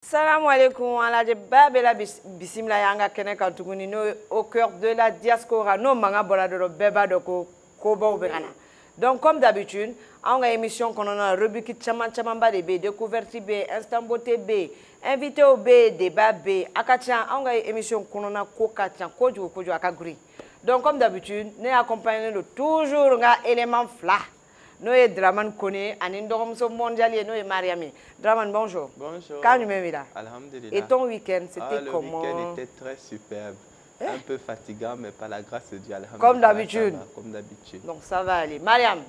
Salam alaikum, alaje babela bisimila yanga kene kan tuguni no au cœur de la diaspora no manga boladoro beba do ko kobo begana. Donc comme d'habitude, on a une émission qu'on a rubrique chama de B, découverte B, instant beauté B, invité au B, débat B, akacha, on a une émission qu'on a kokacha, kojo akaguri. Donc comme d'habitude, nous accompagnons toujours un élément fla. Nous sommes Draman Kone, un mondial et nous sommes Mariami. Draman, bonjour. Bonjour. Quand tu m'es là? Alhamdulillah. Et ton week-end, c'était comment? Le week-end était très superbe. Un peu fatigant, mais par la grâce de Dieu, alhamdulillah. Comme d'habitude. Comme d'habitude. Donc ça va aller. Mariam,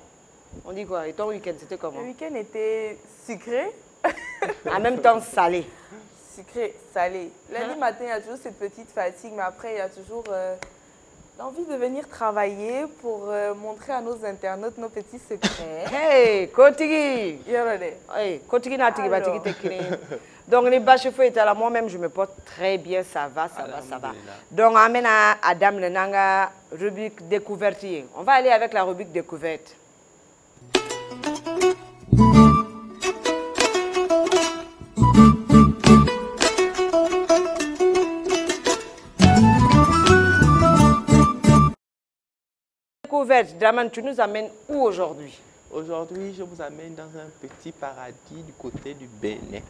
on dit quoi? Et ton week-end, c'était comment? Le week-end était sucré. En même temps salé. Sucré, salé. Lundi matin, il y a toujours cette petite fatigue, mais après, il y a toujours l'envie de venir travailler pour montrer à nos internautes nos petits secrets. Hey, Kotigi! Hey, Kotigi n'a pas de. Donc, les bâches feuilles étaient là, moi-même, je me porte très bien, ça va. Donc, on amène à Adam Lenanga, rubrique découverte. On va aller avec la rubrique découverte. Découverte, Draman, tu nous amènes où aujourd'hui? Aujourd'hui, je vous amène dans un petit paradis du côté du Bénin.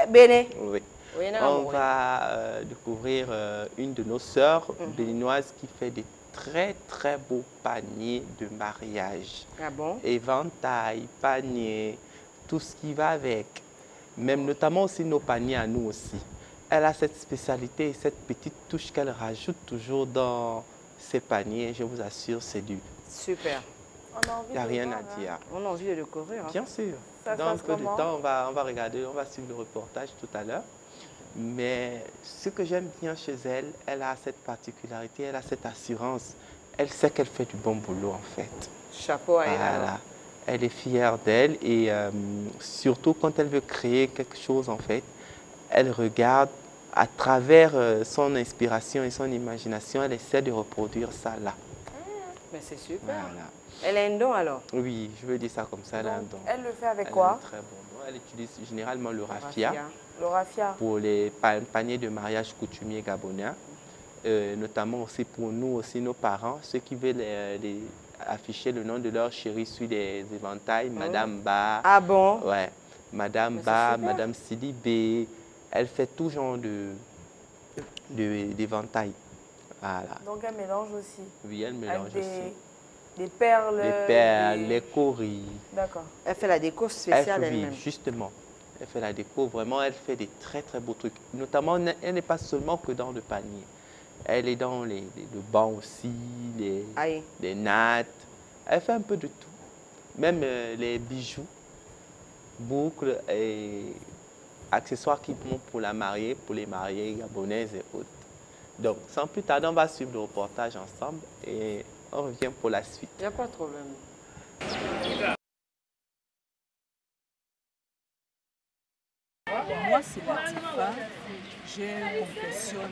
Bénin? Oui. On va découvrir une de nos sœurs béninoises qui fait des très beaux paniers de mariage. Ah bon? Éventail, panier, tout ce qui va avec. Même notamment aussi nos paniers à nous aussi. Elle a cette spécialité et cette petite touche qu'elle rajoute toujours dans ces paniers. Je vous assure, c'est du... Super. Il n'y a rien à dire. On a envie de découvrir. Bien sûr. Dans un peu de temps, on va regarder, on va suivre le reportage tout à l'heure. Mais ce que j'aime bien chez elle, elle a cette particularité, elle a cette assurance. Elle sait qu'elle fait du bon boulot en fait. Chapeau à elle. Voilà. Elle est fière d'elle et surtout quand elle veut créer quelque chose en fait, elle regarde à travers son inspiration et son imagination, elle essaie de reproduire ça là. Mais c'est super. Voilà. Elle a un don alors? Oui, je veux dire ça comme ça, elle a un don. Elle le fait avec quoi? Très bon don. Elle utilise généralement le raffia. Le raffia. Pour les paniers de mariage coutumiers gabonais. Notamment aussi pour nous, aussi nos parents, ceux qui veulent afficher le nom de leur chérie sur des éventails, Madame Ba. Ah bon? Ouais. Madame Ba, Madame Sidibé. Elle fait tout genre d'éventails. Voilà. Donc elle mélange aussi. Oui, elle mélange aussi. Des perles. Des perles, les coris. D'accord. Elle fait la déco spéciale elle-même. Oui, justement. Elle fait la déco, vraiment, elle fait des très beaux trucs. Notamment, elle n'est pas seulement que dans le panier. Elle est dans le banc aussi, les nattes. Elle fait un peu de tout. Même les bijoux, boucles et accessoires qui vont pour la mariée, pour les mariées gabonaises et autres. Donc, sans plus tarder, on va suivre le reportage ensemble et on revient pour la suite. Il n'y a pas de problème. Moi, c'est Latifa. Je confectionne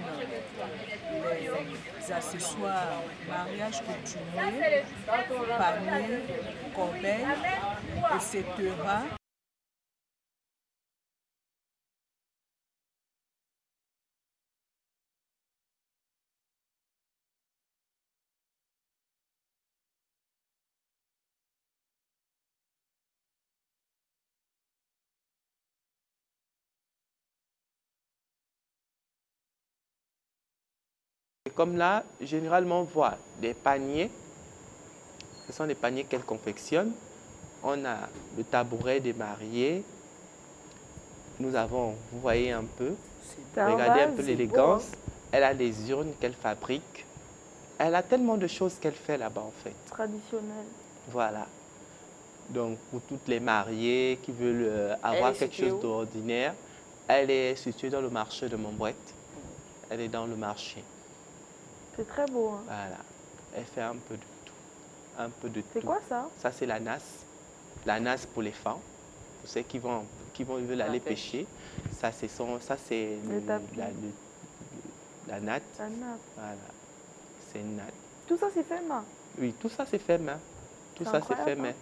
les accessoires mariage coutumier, panier, corbeille, etc. Comme là, généralement, on voit des paniers. Ce sont des paniers qu'elle confectionne. On a le tabouret des mariés. Nous avons, vous voyez un peu, regardez un peu l'élégance. Elle a les urnes qu'elle fabrique. Elle a tellement de choses qu'elle fait là-bas en fait. Traditionnel. Voilà. Donc pour toutes les mariées qui veulent avoir quelque chose d'ordinaire, elle est située dans le marché de Montbouette. Elle est dans le marché. C'est très beau. Hein. Voilà. Elle fait un peu de tout. Un peu de tout. C'est quoi ça? Ça, c'est la nasse. La nasse pour les femmes. pour ceux qui ils veulent aller pêcher. Ça, c'est la natte. La natte. Voilà, c'est une natte. Tout ça, c'est fait main? Oui, tout ça, c'est fait main. Tout ça, c'est fait main. Hein?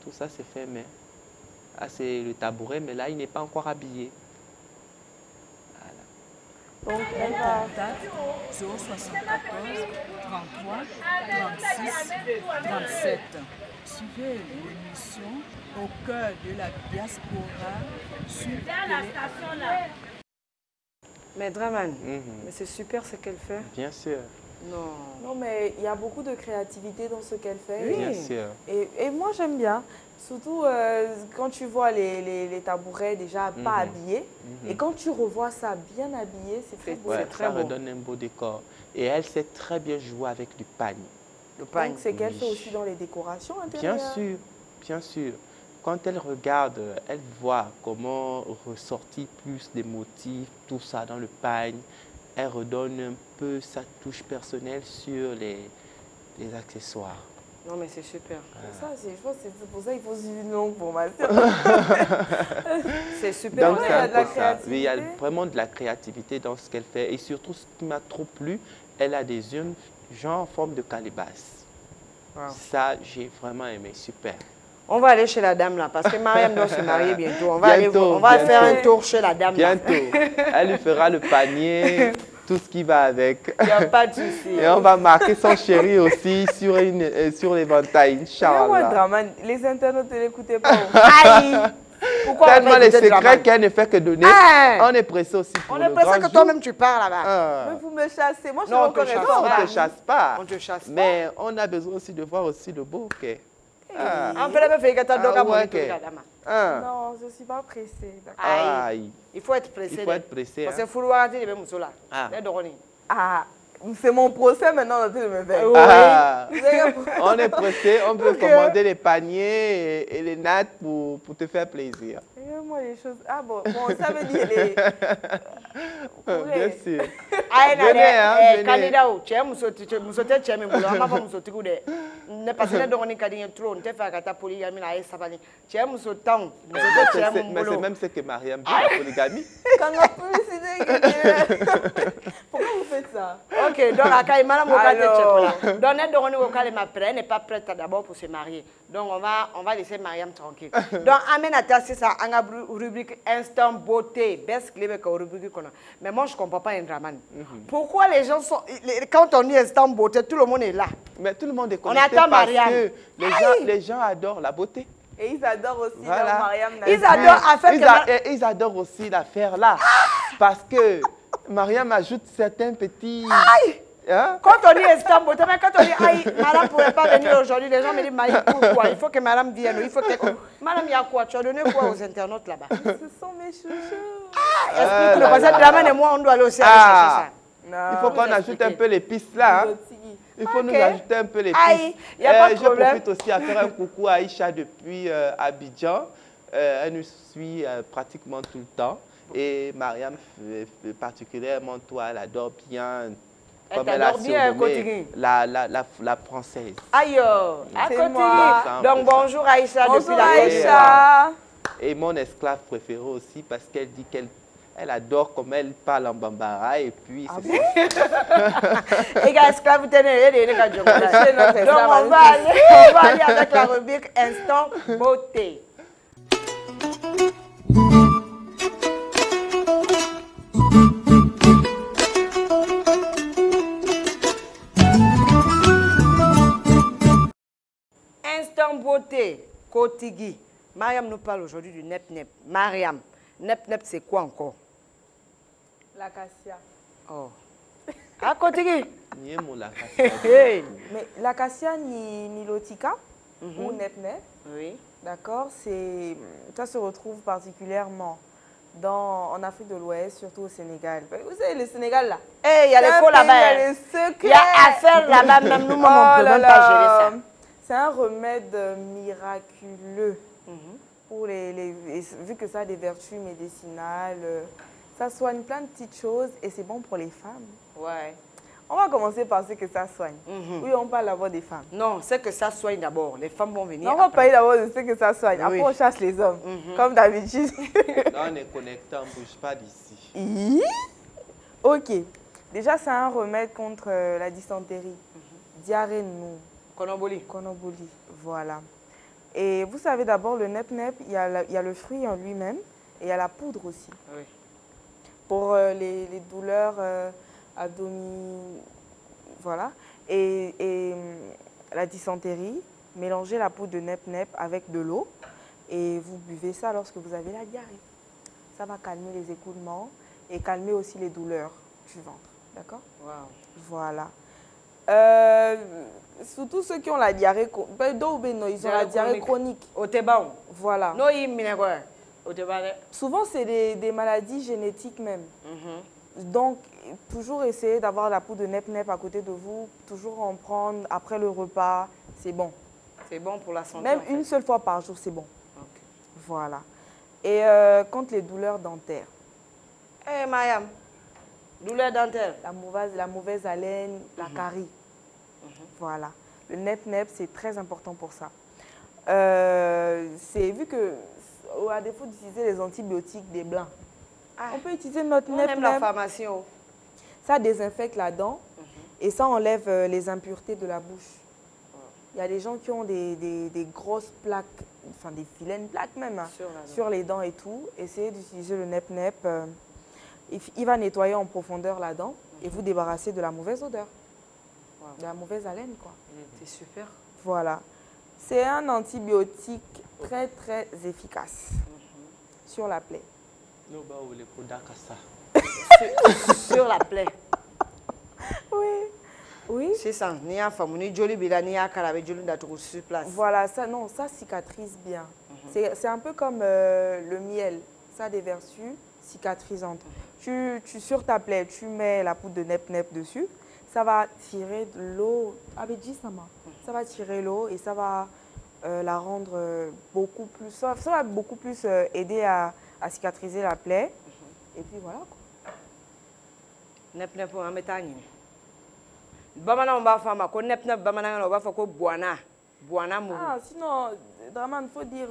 Tout ça, c'est fait main. Ah, c'est le tabouret, mais là, il n'est pas encore habillé. Donc, elle va... Contact 074 33 36 37. Suivez l'émission Au cœur de la diaspora sur Télé. Mais Dramane, mais c'est super ce qu'elle fait. Bien sûr. Non, mais il y a beaucoup de créativité dans ce qu'elle fait. Oui. Bien sûr. Et moi, j'aime bien. Surtout quand tu vois les tabourets déjà pas habillés. Et quand tu revois ça bien habillé, c'est très beau. Ouais, très ça beau. redonne un beau décor. Et elle sait très bien jouer avec du pagne. Le pagne. Donc, c'est qu'elle Oui. fait aussi dans les décorations intérieures. Bien sûr, bien sûr. Quand elle regarde, elle voit comment ressortir plus des motifs, tout ça dans le pagne. Elle redonne un peu sa touche personnelle sur les accessoires. Non, mais c'est super. Ça, je pense que c'est pour ça qu'il faut suivre une longue formation. C'est super. Donc, Ouais, c'est il y a un de la peu ça. Oui, il y a créativité. vraiment de la créativité dans ce qu'elle fait. Et surtout, ce qui m'a trop plu, elle a des urnes genre en forme de calebasse. Wow. Ça, j'ai vraiment aimé. Super. On va aller chez la dame là, parce que Mariam doit se marier bientôt. On va, Bientôt, on va bientôt. faire un tour chez la dame là. Bientôt. Elle lui fera le panier, tout ce qui va avec. Il n'y a pas de souci. Et on va marquer son chéri aussi sur l'éventail, Moi, Inch'Allah. Draman, les internautes ne l'écoutaient pas. Aïe! Pourquoi on Tellement va les écouter secrets Dramane? qu'elle ne fait que donner. Ah! On est pressé aussi pour On le est pressé grand que jour. toi-même tu pars là-bas. Ah. Mais vous me chassez. Moi, je Non, suis on te chasse reconnaissante. Non, on ne te chasse pas. On te chasse pas. Mais on a besoin aussi de voir aussi le bouquet. On peut la faire que tu as Ah, ouais, ok. la dame. Ah. Non, je ne suis pas pressée. d'accord. Aïe. Aïe. Il faut être pressé. Il faut être pressé. Parce que Hein. Fouloua, tu es Moussoula. Ah. Ah, c'est mon procès maintenant, on de me faire. Ah. Vous avez- On est pressé, on peut Ok. commander les paniers et les nattes pour te faire plaisir. Moi, les choses. Ah bon, ça veut dire les. Bien sûr. Aïe, Venez, hein, venez. candidat, tu es Moussoté, tu es Moussoté, on m'a pas Moussoté. Ne pas se donner un trop, on te fait à ta polygamie, tu es Moussoté, Mais c'est même ce que Mariam dit, la polygamie. Quand on peut décider. Pourquoi vous faites ça? Ok, donc à Kaïmala, Alors. donc net donné au cas elle n'est pas prête d'abord pour se marier. Donc on va laisser Mariam tranquille. Donc amène à ta c'est ça en rubrique instant beauté, best clé avec rubrique qu'on a. Mais moi je comprends pas un Dramane. Pourquoi les gens sont quand on dit instant beauté, tout le monde est là. Mais tout le monde est On connecté attend parce Mariam. que Aïe. les gens adorent la beauté. Et ils adorent aussi Voilà. leur Mariam Ils Nadia. adorent à faire que Ils adorent aussi l'affaire là. Parce que Mariam ajoute certains petits... Hein? quand on dit instant beauté, mais quand on dit aïe, madame ne pourrait pas venir aujourd'hui, les gens me disent Marie, pourquoi? Il faut que madame vienne, il faut que... Madame, il y a quoi? Tu as donné quoi aux internautes là-bas? Ce sont mes chouchous. Explique-le, parce que Dramane et moi, on doit aller aussi aller chercher ça. Non. Il faut qu'on vous ajoute expliquez. un peu l'épice là. Hein? Il faut nous ajouter un peu l'épice. Aïe, y a pas de Je problème. profite aussi à faire un coucou à Aïcha depuis Abidjan. Elle nous suit pratiquement tout le temps. Et Mariam, particulièrement toi, elle adore bien... Elle comme elle a t'adore bien, surnommé Cotigui. la française. Aïe, à C'est côté. moi. Donc bonjour Aïcha Bonjour depuis la Côte d'Ivoire. Aïcha. Et mon esclave préféré aussi parce qu'elle dit qu'elle adore comme elle parle en bambara et puis c'est ça. Et gars, esclave, tenez, donc on va aller avec la rubrique instant beauté. Instant beauté, Kotigui. Mariam nous parle aujourd'hui du nep-nep. Mariam, nep-nep c'est quoi encore? L'acacia. Oh. Ah, Kotigui. Nié mon la Hey. Mais l'acacia ni l'otica ou nep-nep, Oui. d'accord, ça se retrouve particulièrement en Afrique de l'Ouest, surtout au Sénégal. Vous savez, le Sénégal là. Eh, il y a c'est les un cours pays, là-bas. Il y a les secrets. Il y a affaire là-bas, même nous, on ne peut même pas gérer ça. C'est un remède miraculeux pour vu que ça a des vertus médicinales. Ça soigne plein de petites choses et c'est bon pour les femmes. Ouais. On va commencer par ce que ça soigne. Oui, on parle d'abord des femmes. Non, c'est que ça soigne d'abord. Les femmes vont venir. Non, on va parler d'abord de ce que ça soigne. Oui. Après, on chasse les hommes, comme d'habitude. Là, on est connecté, on ne bouge pas d'ici. Ok. Déjà, c'est un remède contre la dysenterie. Diarrhée, non. Konoboli. Konoboli, voilà. Et vous savez d'abord, le nep-nep, il y a le fruit en lui-même et il y a la poudre aussi. Oui. Pour les douleurs abdominales, voilà. Et la dysenterie, mélangez la poudre de nep-nep avec de l'eau et vous buvez ça lorsque vous avez la diarrhée. Ça va calmer les écoulements et calmer aussi les douleurs du ventre. D'accord? Wow. Voilà. Surtout ceux qui ont la diarrhée, ils ont la diarrhée chronique. Voilà. Souvent, c'est des maladies génétiques même. Donc, toujours essayer d'avoir la poudre de nep-nep à côté de vous, toujours en prendre après le repas, c'est bon. C'est bon pour la santé. Même une seule fois par jour, c'est bon. Okay. Voilà. Et contre les douleurs dentaires. Eh, Mayam, douleur dentaire. La mauvaise haleine, la carie. Voilà. Le nep-nep, c'est très important pour ça. C'est vu que, à défaut d'utiliser les antibiotiques des blancs, on peut utiliser notre nep-nep. On aime la pharmacie. Oh. Ça désinfecte la dent et ça enlève les impuretés de la bouche. Il y a des gens qui ont des grosses plaques, enfin des filets de plaques même, hein, sur les dents et tout. Essayez d'utiliser le nep-nep. Il va nettoyer en profondeur la dent et vous débarrasser de la mauvaise odeur, de la mauvaise haleine, quoi. C'est super. Voilà. C'est un antibiotique très, très efficace sur la plaie. Sur la plaie. Oui. Oui. C'est ça. Voilà, ça, non, ça cicatrise bien. C'est un peu comme le miel. Ça a des vertus cicatrisantes. Sur ta plaie, tu mets la poudre de nep-nep dessus. Ça va tirer de l'eau. Ça va tirer l'eau et ça va la rendre beaucoup plus... Ça va beaucoup plus aider à cicatriser la plaie. Et puis voilà, quoi. Nep-nep, on va mettre un Bamana, on va faire ma nep-nep, bamana, on va faire quoi? Boana. Boana, mou. Ah, sinon, vraiment, il faut dire...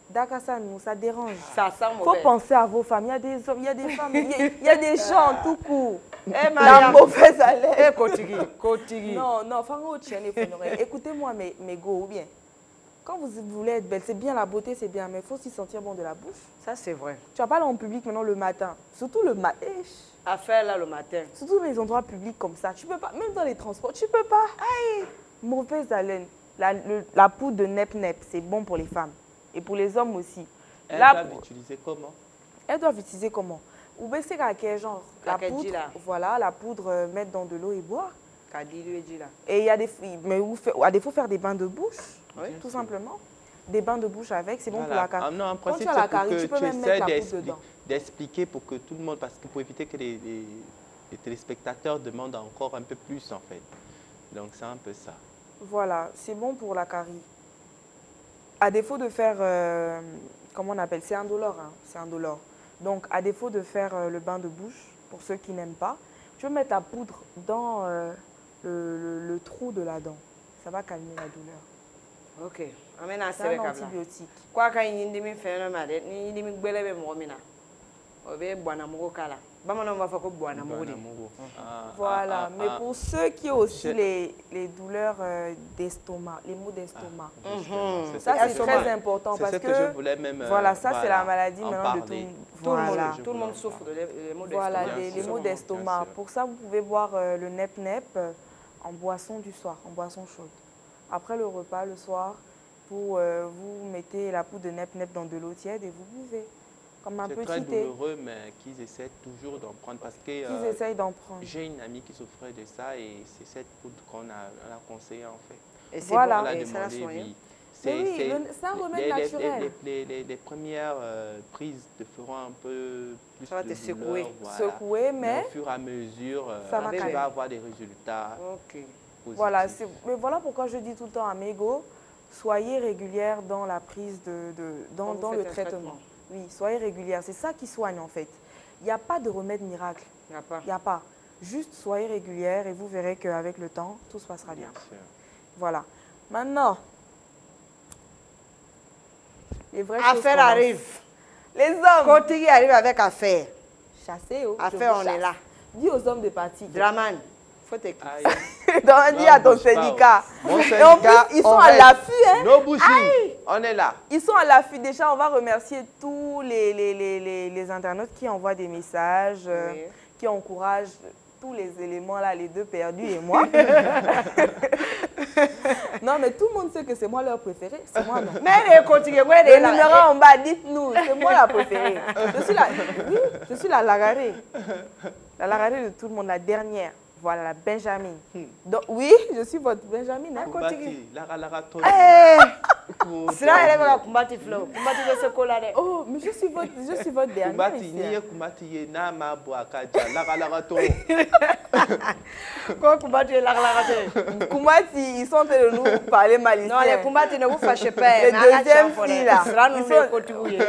Dakassa, nous, ça dérange. Ça sent mauvais. Il faut penser à vos femmes. Il y a des hommes, il y a des femmes, il y a des gens tout court. La mauvaise haleine. Kotigi. Non, écoutez-moi, mes go, ou bien. Quand vous voulez être belle, c'est bien la beauté, c'est bien, mais il faut aussi sentir bon de la bouche. Ça, c'est vrai. Tu vas pas aller en public maintenant le matin. Surtout le matin. À faire là le matin. Surtout dans les endroits publics comme ça. Tu peux pas, même dans les transports, tu peux pas. Aïe. Mauvaise haleine. La poudre de nep-nep, c'est bon pour les femmes. Et pour les hommes aussi. Elles doivent utiliser comment? Elles doivent utiliser comment? Ou bien c'est quel genre? La poudre, voilà, la poudre, mettre dans de l'eau et boire. Et il y a des, mais à défaut faire des bains de bouche, oui, tout simplement. Des bains de bouche avec, c'est bon pour la carie. Non, en quand principe, tu as la carie, tu peux même mettre la poudre dedans. D'expliquer pour que tout le monde, parce que pour éviter que les téléspectateurs demandent encore un peu plus en fait. Donc c'est un peu ça. Voilà, c'est bon pour la carie. À défaut de faire, comment on appelle, c'est indolore, hein, c'est indolore. Donc, à défaut de faire le bain de bouche, pour ceux qui n'aiment pas, tu peux mettre la poudre dans le trou de la dent. Ça va calmer la douleur. Ok. C'est un antibiotique. Quoi qu'il y ait des phénomènes, il y a des voilà, mais pour ceux qui ont aussi les douleurs d'estomac, les maux d'estomac, ça c'est très important parce que je voulais même, voilà, ça c'est la maladie maintenant de tout le monde souffre de les maux d'estomac. Voilà, les maux d'estomac. Pour ça, vous pouvez boire le nep-nep en boisson du soir, en boisson chaude. Après le repas, le soir, vous mettez la poudre de nep-nep dans de l'eau tiède et vous buvez. C'est très douloureux, mais qu'ils essaient toujours d'en prendre parce que j'ai une amie qui souffrait de ça et c'est cette poudre qu'on a conseillé en fait. Et voilà, bon, et ça l'a soigné. C'est un remède naturel. Les premières prises te feront un peu plus ça va te secouer. Voilà. Secouer, mais au fur et à mesure, tu vas avoir des résultats positifs. Voilà, mais voilà pourquoi je dis tout le temps à mes go, soyez régulière dans la prise dans le traitement. Oui, soyez régulière. C'est ça qui soigne en fait. Il n'y a pas de remède miracle. Il n'y a pas. Juste soyez régulière et vous verrez qu'avec le temps, tout se passera bien. Bien sûr. Voilà. Maintenant, les vraies choses Affaire commencent. arrive. Les hommes. Kotigi arrive avec affaire. Chassez, oh. Affaire, je vous on est chasse. là. Dis aux hommes de partir. Draman, faut t'écouter. Aïe. Donc, dis à ton syndicat. Mon Et en plus, syndicat, ils sont on à reste. l'affût, hein. No bushing. On est là. Ils sont à l'affût. Déjà, on va remercier tous les internautes qui envoient des messages, Oui. qui encouragent tous les éléments, là, les deux perdus et moi. Non, mais tout le monde sait que c'est moi leur préféré. C'est moi, non. Mais les Kotigi, ouais, Le numéro en bas, dites-nous, c'est moi la préférée. Je suis la Lagaré. La Lagaré de tout le monde, la dernière. Voilà, la Benjamin. Donc, oui, je suis votre Benjamin. Hein? Kumbati, Lara Tony. Sinon, elle va Kumbati Flow. Kumbati de ce colère. Oh, mais je suis votre dernière Kumbati, ici. niye Kumbati ye na ma boakaja, Lara Tony. Quoi, Kumbati est là. Kumati, ils sont en train de nous parler mal ici. Non, les Kumbati ne vous fâchez pas. Les deuxièmes filles, là.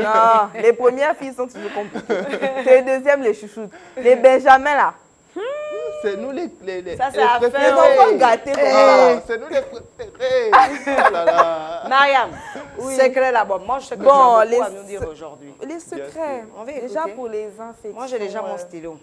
Non, les premières filles sont toujours compliquées. C'est les deuxièmes, les chouchoutes. Les Benjamins, là. C'est nous les Ça, c'est les affaire, préférés. Les enfants gâtés comme ça. C'est nous les préférés. Oh là là. Mariam, secret là-bas. Moi, je sais que tu Bon, as beaucoup les- à nous dire aujourd'hui. Les secrets, On va déjà écouter. pour les infections. Moi, j'ai déjà mon stylo.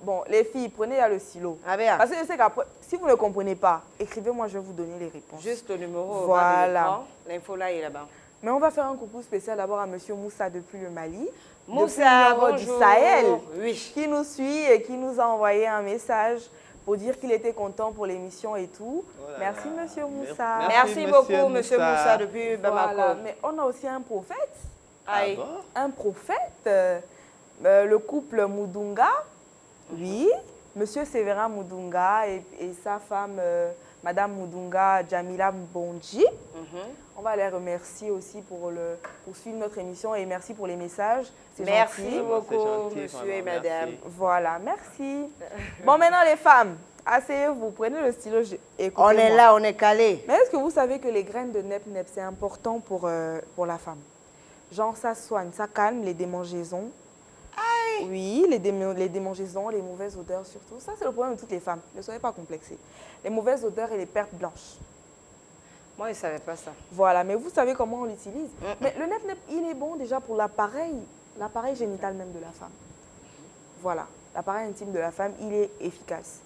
Bon, les filles, prenez là le stylo. Ah bien. Parce que je sais qu'après, si vous ne comprenez pas, écrivez-moi, je vais vous donner les réponses. Juste au numéro. Voilà. L'info là est là-bas. Mais on va faire un coucou spécial d'abord à Monsieur Moussa depuis le Mali. Moussa, depuis le nord bonjour. du Sahel, Oui. qui nous suit et qui nous a envoyé un message pour dire qu'il était content pour l'émission et tout. Oh là Merci là. Monsieur Moussa. Merci beaucoup, Monsieur Moussa, depuis Voilà. Bamako. Mais on a aussi un prophète. Aïe. Ah bon? Un prophète, le couple Moudunga, oui, Monsieur Séverin Moudunga et sa femme, Madame Moudunga Jamila Mbonji. On va les remercier aussi pour suivre notre émission et merci pour les messages. C'est Merci gentil. beaucoup, gentil, monsieur vraiment, et madame. merci. Voilà, merci. Bon, maintenant les femmes, asseyez-vous, prenez le stylo et écoutez-moi. On est là, on est calé. Mais est-ce que vous savez que les graines de nep-nep, c'est important pour la femme? Genre, ça soigne, ça calme les démangeaisons. Oui, les démangeaisons, les mauvaises odeurs surtout. Ça, c'est le problème de toutes les femmes. Ne soyez pas complexées. Les mauvaises odeurs et les pertes blanches. Moi, je ne savais pas ça. Voilà, mais vous savez comment on l'utilise. Mais le nep-nep, il est bon déjà pour l'appareil génital même de la femme. Voilà, l'appareil intime de la femme, il est efficace.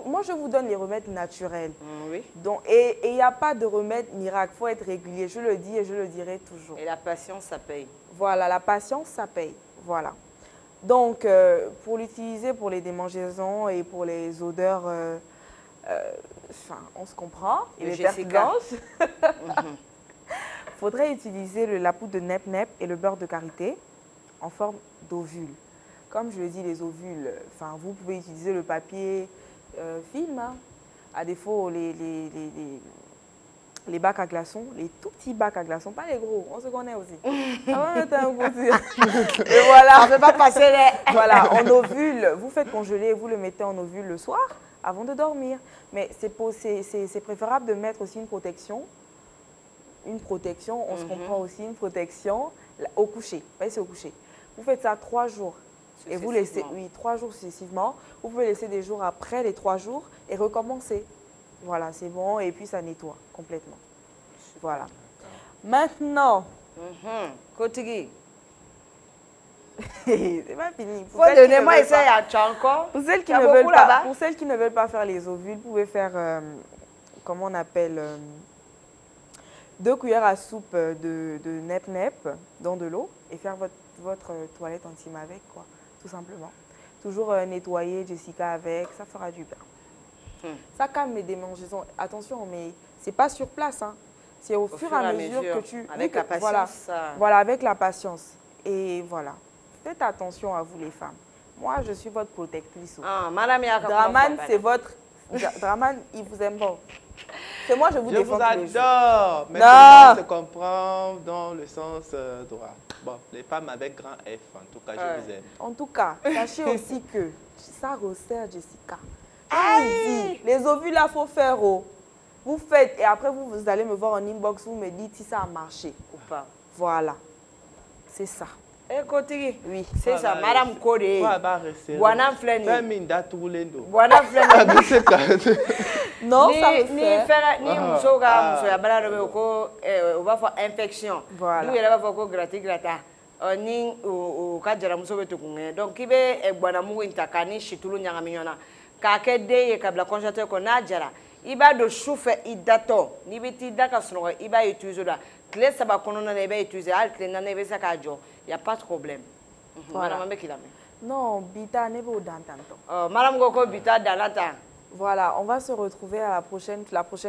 Moi, je vous donne les remèdes naturels. Oui. Donc, et il n'y a pas de remède miracle, il faut être régulier. Je le dis et je le dirai toujours. Et la patience, ça paye. Voilà, la patience, ça paye. Voilà. Donc, pour l'utiliser pour les démangeaisons et pour les odeurs, enfin, on se comprend. Et Le les pertes Jessica. blanches. Il faudrait utiliser la poudre de nep-nep et le beurre de karité en forme d'ovule. Comme je le dis, les ovules, enfin, vous pouvez utiliser le papier film, hein. À défaut, les bacs à glaçons, les tout petits bacs à glaçons, pas les gros, on se connaît aussi. Ah ouais, t'as un gros tir. Et voilà. Ça ne peut pas passer les... Voilà, en ovule, vous faites congeler et vous le mettez en ovule le soir avant de dormir. Mais c'est préférable de mettre aussi une protection. Une protection, on se comprend aussi, une protection au coucher. Vous voyez, c'est au coucher. Vous faites ça 3 jours. Et vous laissez, oui, 3 jours successivement. Vous pouvez laisser des jours après les 3 jours et recommencer. Voilà, c'est bon. Et puis, ça nettoie complètement. Voilà. Maintenant, Kotigi. c'est pas fini. Faut donner moi essayer à tu encore. Pour celles qui Il y a ne veulent beaucoup pas, là-bas. pour celles qui ne veulent pas faire les ovules, vous pouvez faire, comment on appelle, 2 cuillères à soupe de nep-nep dans de l'eau et faire votre toilette intime avec, quoi, tout simplement. Toujours nettoyer Jessica avec, ça fera du bien. Ça calme les démangeaisons. Attention, mais c'est pas sur place, hein. C'est au fur et à mesure que tu... Avec la patience, voilà, ça... voilà, avec la patience. Et voilà. Faites attention à vous les femmes. Moi, je suis votre protectrice. Ah, madame Yaka. Draman, c'est votre... Draman, il vous aime pas. C'est moi, je vous Je défends vous tous les jours. adore, mais Non. ça se comprend dans le sens droit. Bon, les femmes avec grand F, en tout cas, je vous aime. En tout cas, sachez aussi que ça resserre Jessica. Allez, les ovules, là, il faut faire. Oh. Vous faites et après, vous allez me voir en inbox, vous me dites si ça a marché ou pas. Voilà. C'est ça. Écoutez, oui. C'est ça, Madame Kodé. Buana Fleni. Buana Fleni. Non, ça me fait. Ni musoga, musoya balado ko on va faire infection. Voilà. Nous il va faire ko grata. Ni o ka jara muso be to kunge. Donc ibe buana mu intakani shitulu nyanga minyona. Ka ke de e kabla congélateur ko na jara. Iba do choufe idato. Ni biti daka sono iba utiliser da. Clé ça va qu'on a utiliser al clé na neve ça ka jo. Il y a pas de problème. Voilà. Madame Bekilame. Non, bita ne veut dans tanto. Madame Goko bita dalata. Voilà, on va se retrouver à la prochaine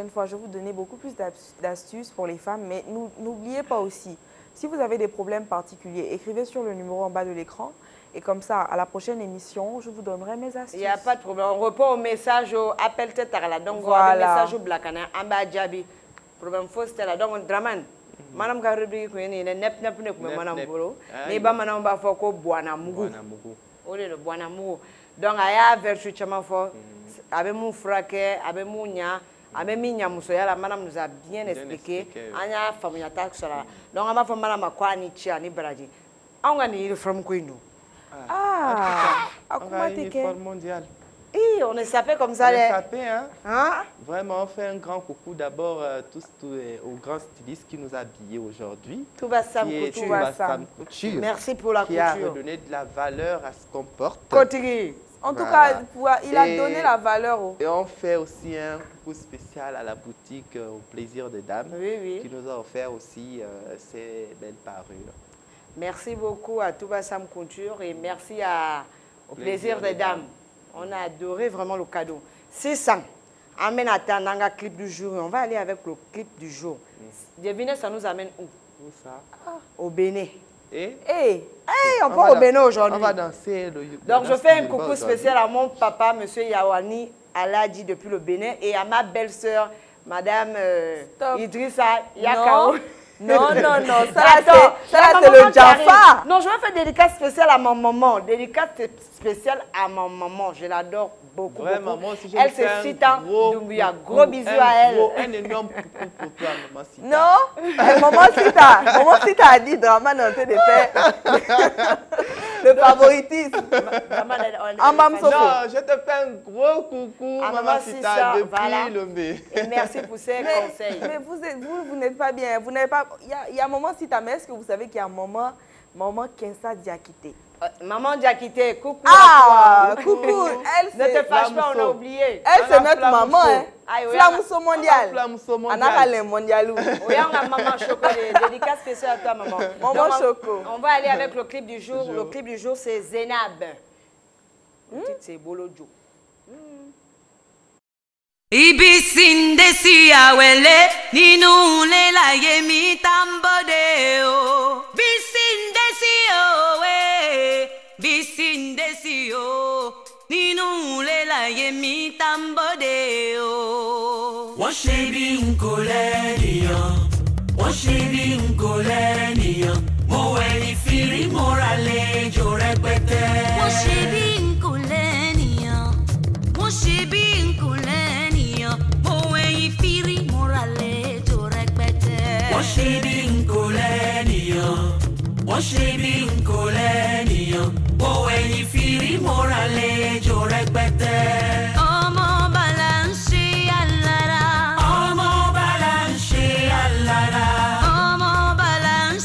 fois. Je vais vous donner beaucoup plus d'astuces pour les femmes, mais n'oubliez pas aussi, si vous avez des problèmes particuliers, écrivez sur le numéro en bas de l'écran. Et comme ça, à la prochaine émission, je vous donnerai mes astuces. Il n'y a pas de problème. On répond au message, au appel tête à la. Donc, voilà. On va message au blacana, en bas djabi. Problème faux, c'était là. Donc, Draman. Madame Garubi, qui est nep Madame Bolo. Mais Madame Bafoko, Buana Mugu. Ole le Buana Mugu. Donc, il y a vertu chama fort. Avec mon frère, avec mon nya, avec mon musoya, la madame nous a bien expliqué. On a famille attaque sur la. Donc, on va faire madame quoi ni chia ni bradi. On a ni from Queen. Ah, on a une uniforme mondiale. Oui, on est sapé comme ça. On est sapé, hein? Vraiment, on fait un grand coucou d'abord au grand styliste qui nous a habillés aujourd'hui. Tout va Sam Couture. Merci pour la couture. Qui a redonné de la valeur à ce qu'on porte. Continue. En tout cas, il a donné la valeur. Et on fait aussi un coucou spécial à la boutique Au Plaisir des Dames. Oui. Qui nous a offert aussi ces belles parures. Merci beaucoup à Touba Sam Couture et merci au Plaisir des Dames. On a adoré vraiment le cadeau. C'est ça. Amène attendant le clip du jour. On va aller avec le clip du jour. Devinez, ça nous amène où? Où ça? Au Bénin. Encore au Bénin aujourd'hui. On va danser. Donc je fais un coucou spécial à mon papa, M. Yawani Aladi depuis le Bénin, et à ma belle-sœur, Madame Idrissa Yakao. Non, ça c'est le Jaffa. Non, je vais faire dédicace spéciale à ma maman. Dédicace spéciale à ma maman. Je l'adore beaucoup. Vraiment, moi aussi, elle se cite Doumbouya. Gros bisous à elle. Un énorme coucou pour toi, Maman Sita. Non, Maman Sita a dit Draman en train de faire le favoritisme. Non, je te fais un gros coucou, Maman Sita, depuis le mai. Et merci pour ces conseils. Mais vous n'êtes pas bien. Vous n'avez pas. Il y a Maman Sita, mais est-ce que vous savez qu'il y a Maman Kensa Diakité? Maman Diakité, coucou. Coucou. Ne te fâche pas, on a oublié. Elle, c'est notre maman, hein. Flamousso mondial. Flamousso mondial. On a parlé mondial. Oui, on a Maman Choco. Dédicace spéciale à toi, maman. Maman Choco. On va aller avec le clip du jour. Le clip du jour, c'est Zénab. C'est Bolojo. Ibisindesi awele ninule la yemi tambodeo. Bisindesi owe, bisindesi o ninule la yemi tambodeo. Washebi nkoleniyo, washebi nkoleniyo. Moweni firi morale jorekpete. Washebi nkoleniyo, washebi nkoleniyo. Moweni firi morale jorekpete. Washebi nkoleniyo, washebi nkoleniyo. Moweni firi morale jorekpete. Omo balansi alara, omo balansi alara, omo balansi.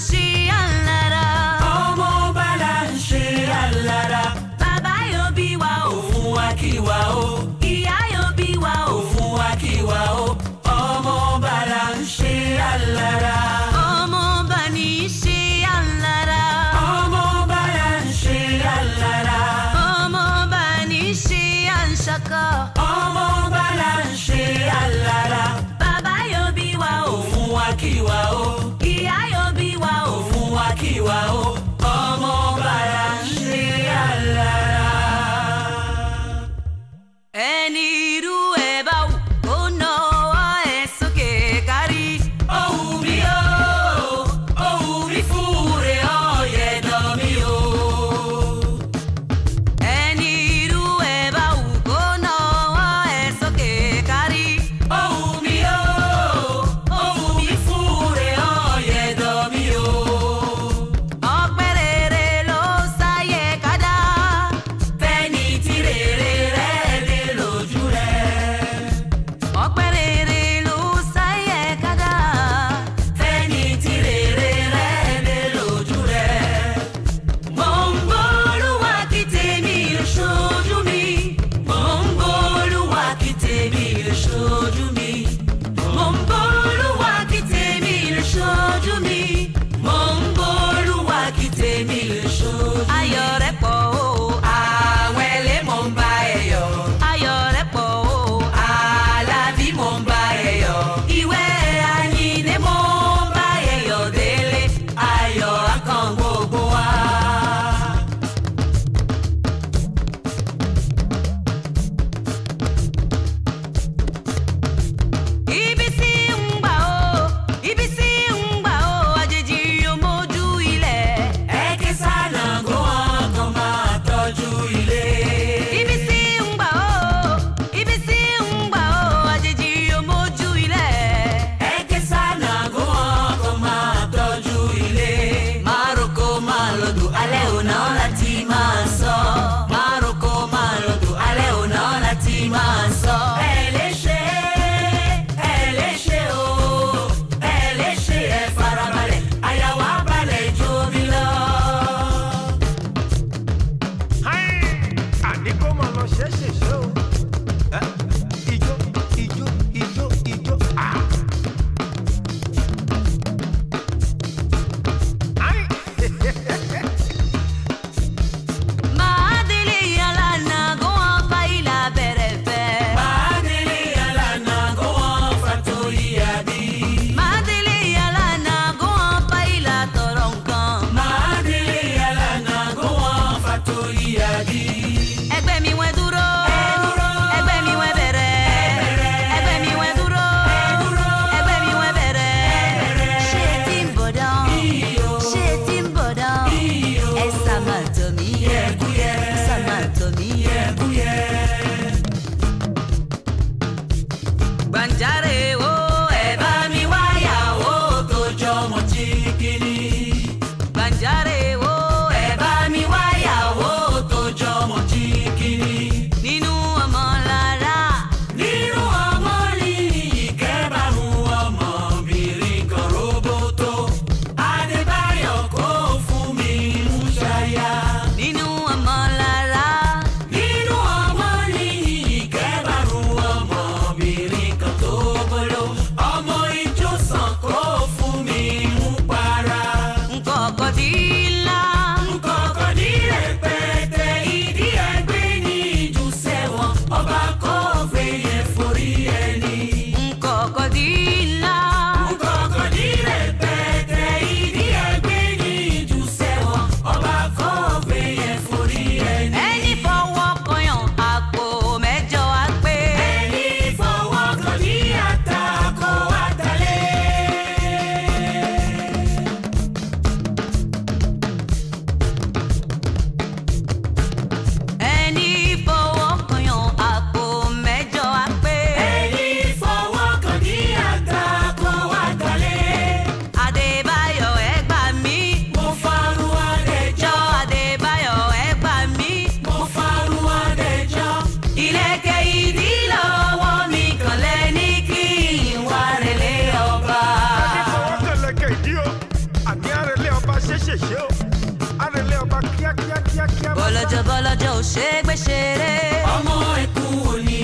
Bọ́lọ́jọ́ bọ́lọ́jọ́ ò ṣe é gbé ṣeré. Ọmọ ẹkún òní,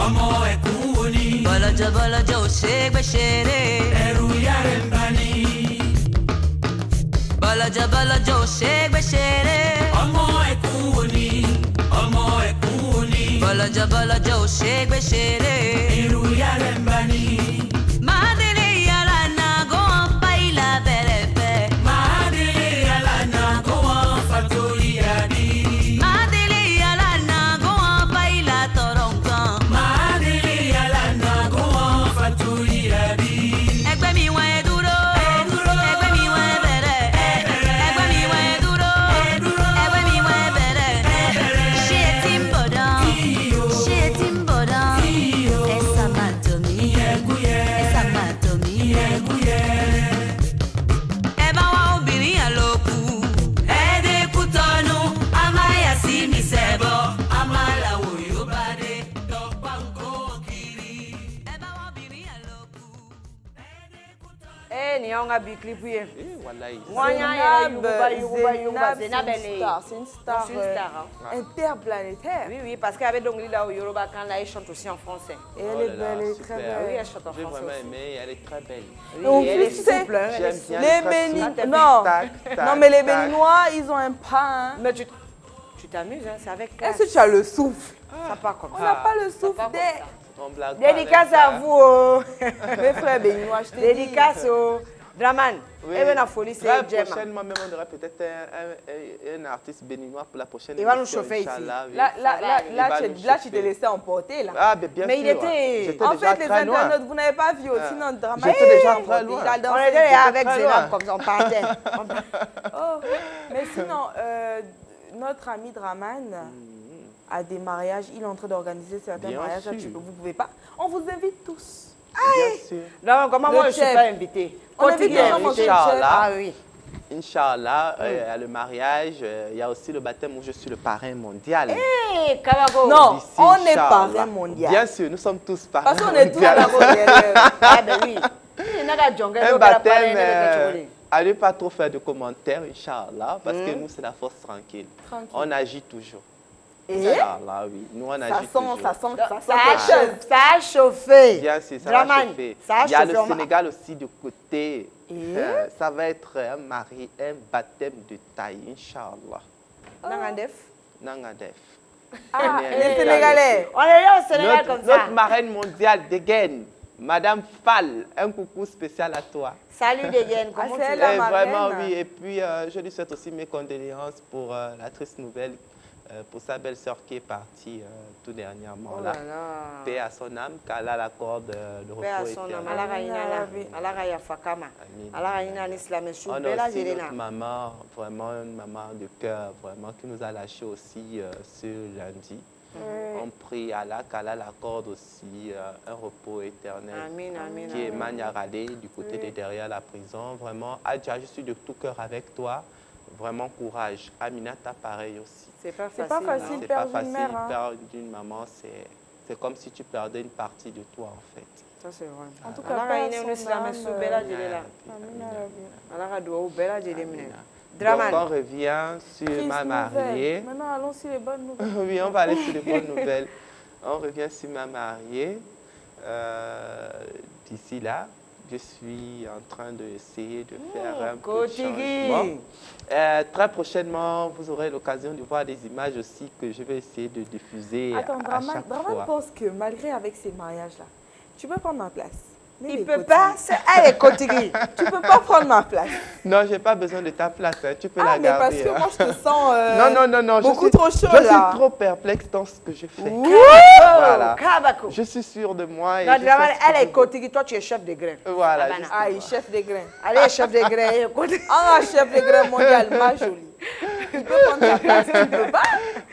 ọmọ ẹkún òní. Bọ́lọ́jọ́ bọ́lọ́jọ́ ò ṣe é gbé ṣeré. Ẹ̀rù ìyá rẹ̀ ń bà ní. Bọ́lọ́jọ́ bọ́lọ́jọ́ ò ṣe é gbé ṣeré. Ọmọ ẹkún òní, ọmọ ẹkún òní. Bọ́lọ́jọ́ bọ́lọ́jọ́ ò ṣe é gbé ṣeré. Ẹ̀rù ìyá rẹ̀ ń bà ní. Máa délé yàrá náà kó wọn fa ìlà bẹ̀rẹ̀ fẹ́. Máa délé alánà kó wọ́n fàtórí àdí. Máa délé yàrá náà kó wọn fa ìlà tọrọ nǹkan. Máa délé alánà kó wọ́n fàtórí àdí. Ẹgbẹ́ mi wọ́n ẹ dúró. Ẹgbẹ́ mi wọ́n ẹ bẹ̀rẹ̀. Ẹgbẹ́ mi wọ́n ẹ dúró. Ẹgbẹ́ mi wọ́n ẹ bẹ̀rẹ̀. Ṣé ẹ ti ń bọ̀ dán? Ṣé ẹ ti ń bọ̀ dán? Ẹ sá máa tọ̀ mí. Ẹ sá máa tọ̀ mí. Ẹ bá wá obìnrin àlòkù. Ẹ dé Kútọ́nù. A máa yà sí mi sẹ́bọ̀. A máa làwọ̀ yóò bá dé. Dọ́gba nǹkan kiri. Ẹ bá wá obìnrin àlòkù. Ni on a bi clip hier. Voilà. Moyen Zainab, c'est une star interplanétaire. Oui, oui, parce qu'avec Dongli là au Yoruba, quand là, elle chante aussi en français. Et elle est belle, elle est très belle. Oui, elle chante en J'ai français vraiment aussi. aimé, elle est très belle. Oui, En elle est plus, c'est- souple, hein, elle est J'aime souple. bien Les les Béninois, façons. non, Tac, tac, non, mais les tac. Béninois, ils ont un pain. Mais tu t'amuses, hein, c'est avec Est-ce classe. que tu as le souffle? Ça part comme On ça. n'a pas le souffle pas des... On blague pas Dédicace avec à ça. vous. Oh. Mes frères Béninois, je te dis. Dédicace au Draman. Oui. Et bien la folie, c'est Là, Gemma. prochainement, même on aura peut-être un artiste béninois pour la prochaine Il va nous émission, chauffer ici. Inchallah, oui. Là, Il va nous tu chauffer. t'es laissé emporter, là. Ah, mais bien Mais sûr. il était- J'étais En déjà fait, les très loin. internautes, vous n'avez pas vu aussi notre drama. J'étais déjà très loin. Il a On dansé. était là avec très Zénab loin. comme ça, on partait. Oh. Mais sinon, notre ami Draman a des mariages. Il est en train d'organiser certains Bien mariages. Là, sûr. vous ne pouvez pas. On vous invite tous. Bien sûr. Non, comment moi je ne suis chef. pas invitée. On invite Continue les à gens inviter. manger le Inch'Allah. chef. Ah oui. Inch'Allah, il y a le mariage, il y a aussi le baptême où je suis le parrain mondial. Hé, Kabako. Non, D'ici, on est Inch'Allah. parrain mondial. Bien sûr, nous sommes tous parrains Parce qu'on est tous à la mondial. derrière. Ah ben oui. Il n'a qu'à jonguer, Un donc elle a parlé, baptême, elle a fait à ne pas trop faire de commentaires, Inch'Allah, parce que nous, c'est la force tranquille. Tranquille. On agit toujours. Et Inch'Allah, oui. Nous, on ça agit sent, toujours. ça sent, ça sent Ça a quelque chose. chauffé. Ça a chauffé. Bien sûr, ça va Draman, chauffer. ça a Il y a chauffé, le on va- Sénégal aussi de côté. Et Ça va être un baptême de taille, Inch'Allah. Nangadef. Nangadef. Ah, On est les allé Sénégalais. On est là au Sénégal Notre, comme ça. notre marraine mondiale dégaine, Madame Fall, un coucou spécial à toi. Salut Degen, comment c'est tu elle, vas? la Et marraine. vraiment, oui. Et puis, je lui souhaite aussi mes condoléances pour la triste nouvelle, pour sa belle-sœur qui est partie tout dernièrement. Oh là. là là. Paix à son âme, qu'Allah l'accorde le repos Paix à son âme. éternel. Ala ka ina la. Amin. Ala ka yafa kama. Amin. Ala ka ina ni silamɛ su On bɛɛ a aussi lajɛlen notre na. maman, vraiment une maman de cœur, vraiment, qui nous a lâchés aussi ce lundi. On prie Allah, qu'Allah l'accorde aussi un repos éternel. Amin, amin, Qui est amin. Maniaradé, du côté de derrière la prison. Vraiment, Adja, je suis de tout cœur avec toi. Vraiment, courage. Aminata, pareil aussi. C'est pas C'est facile. pas non? facile. C'est perdre pas une facile, mère, hein. perdre une maman, c'est comme si tu perdais une partie de toi, en fait. Ça c'est vrai. En tout cas, Ala ka paix à ina ni son silamɛ âme, su bɛɛ lajɛlen la. Amin, Arabi. Ala ka duwawu bɛɛ lajɛlen minɛ. Donc, Draman. on revient sur Triste ma nouvelle. mariée. Maintenant, allons sur les bonnes nouvelles. Oui, on va aller sur les bonnes nouvelles. On revient sur ma mariée. D'ici là, je suis en train d'essayer de faire un peu de Kotigi. changement. Très prochainement, vous aurez l'occasion de voir des images aussi que je vais essayer de diffuser Attends, à Draman chaque Draman fois. pense que malgré avec ces mariages-là, tu peux prendre ma place. Mais Il les peut Kotigi. pas. Elle est Kotigi. Tu peux pas prendre ma place. Non, je n'ai pas besoin de ta place, hein. Tu peux Ah, la mais parce garder. que hein. moi, je te sens Non, beaucoup je suis, trop chaud, je là. suis trop perplexe dans ce que je fais. Voilà. Kabako. Je suis sûre de moi. Et Non, je Draman, sais ce que elle je est veux. Kotigi. Toi, tu es chef de grain. Voilà. Ah, bah, je non. Ah, il chef des grains. Allez, chef de grain. elle est Kotigi. Ah, chef des grains mondial, ma jolie. Tu peux prendre ta place, tu peux pas.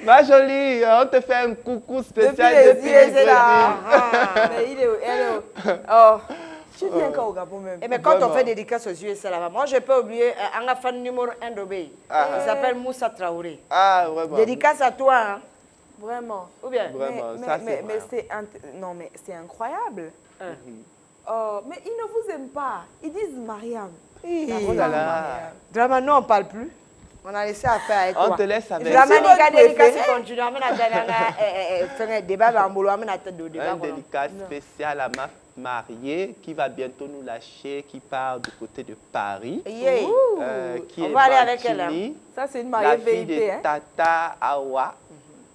Ma jolie, on te fait un coucou spécial Depuis les yeux, là. Ah. Mais il est où? Elle est où? Oh, tu viens quand au Gabon même? Eh bien, quand on Vraiment. fait dédicace aux USA là-bas, moi, je peux oublier un fan numéro 1 d'Obey. Ah. Il s'appelle Moussa Traoré. Ah, vraiment. Dédicace à toi, hein. Vraiment. Ou bien? Vraiment, ça, c'est mais vrai. non, mais c'est incroyable. Hein. Oh, mais ils ne vous aiment pas. Ils disent Mariam. Oh là là. Drama, non, on ne parle plus. On a laissé à faire avec toi. On te laisse avec Dramani votre dédicace continue. On a fait un débat. un dédicace spécial à ma mariée qui va bientôt nous lâcher, qui part du côté de Paris. Qui on est va aller avec elle. Martini, Ça, c'est une la mariée fille VIP. de Hein? Tata Awa.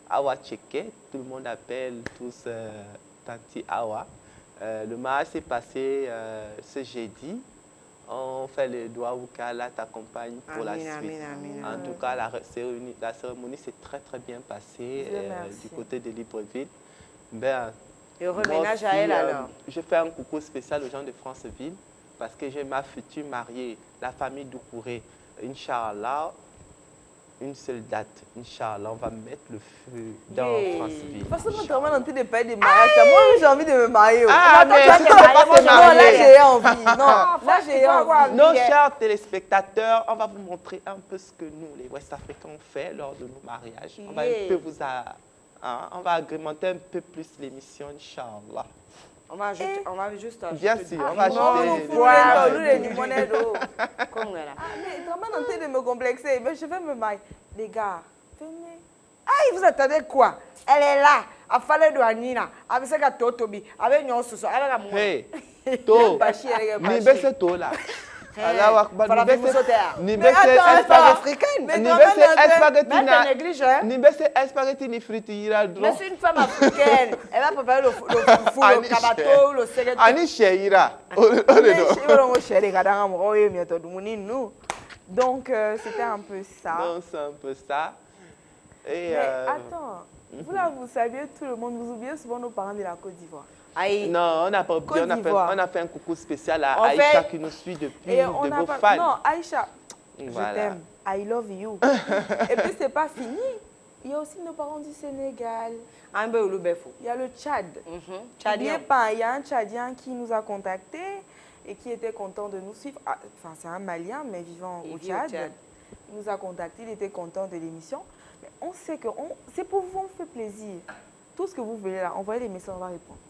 Awa Tcheke, tout le monde appelle tous Tanti Awa. Le mariage s'est passé ce jeudi. On fait le doigt où Kala t'accompagne pour la suite. En tout cas, la cérémonie s'est très très bien passée du côté de Libreville. Ben, heureux ménage à elle alors. Je fais un coucou spécial aux gens de Franceville parce que j'ai ma future mariée, la famille Doucouré. Inch'Allah, une seule date. Inch'Allah, on va mettre le feu dans Franceville. Parce que moi, je suis en train de parler de mariage. Moi, j'ai envie de me marier. Ah, mais non, là, j'ai envie. Non, là, j'ai envie. Nos chers téléspectateurs, on va vous montrer un peu ce que nous, les Ouest-Africains, on fait lors de nos mariages. On va un peu on va agrémenter un peu plus l'émission, Inch'Allah. On va juste bien sûr, on va ajouter mais tu es en train de me complexer. Mais je vais me marier. Les gars, venez. Ah, vous attendez quoi? Elle est là. A fallu de Anina. Avec sa totobi. Avec nos sous. Avec la moue. Hey, to. Mais baisse to là. Alors, ni spaghetti ni frites. Mais c'est une femme africaine. Elle va préparer le foufou, le cabato, le segreto. Ani chéira. Donc, c'était un peu ça. Non, c'est un peu ça. Et attends, vous là, vous saviez, tout le monde, vous oubliez souvent nos parents de la Côte d'Ivoire. Non, on n'a pas oublié, on a fait un coucou spécial à Aïcha qui nous suit depuis de vos fans. Non, Aïcha, voilà. Je t'aime, I love you. Et puis, c'est pas fini. Il y a aussi nos parents du Sénégal. Il y a le Tchad. N'oubliez pas, il y a un Tchadien qui nous a contactés et qui était content de nous suivre. Enfin, c'est un Malien, mais vivant au Tchad. Il nous a contactés, il était content de l'émission. Mais on sait que c'est pour vous, on fait plaisir. Tout ce que vous voulez là, envoyez les messages, on va répondre.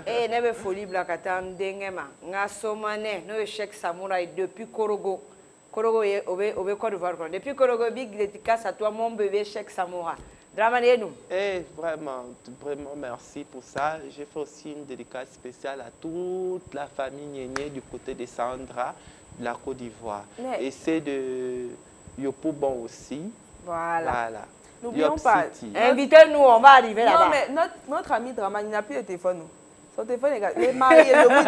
Eh, nebe folie blakata ndengema nga somane no échec samouraï depuis Korogo. Korogo est au Côte d'Ivoire. Depuis Korogo, big dédicace à toi mon bébé Cheikh Samoura. Dramani nous. Eh, vraiment merci pour ça. J'ai fait aussi une dédicace spéciale à toute la famille Niénié du côté de Sandra de la Côte d'Ivoire. Et c'est de Yopo Bon aussi. Voilà. N'oublions pas. Invitez-nous, on va arriver là-bas. Non, mais notre ami Dramani n'a plus de téléphone. Son téléphone est marié, je vous dis.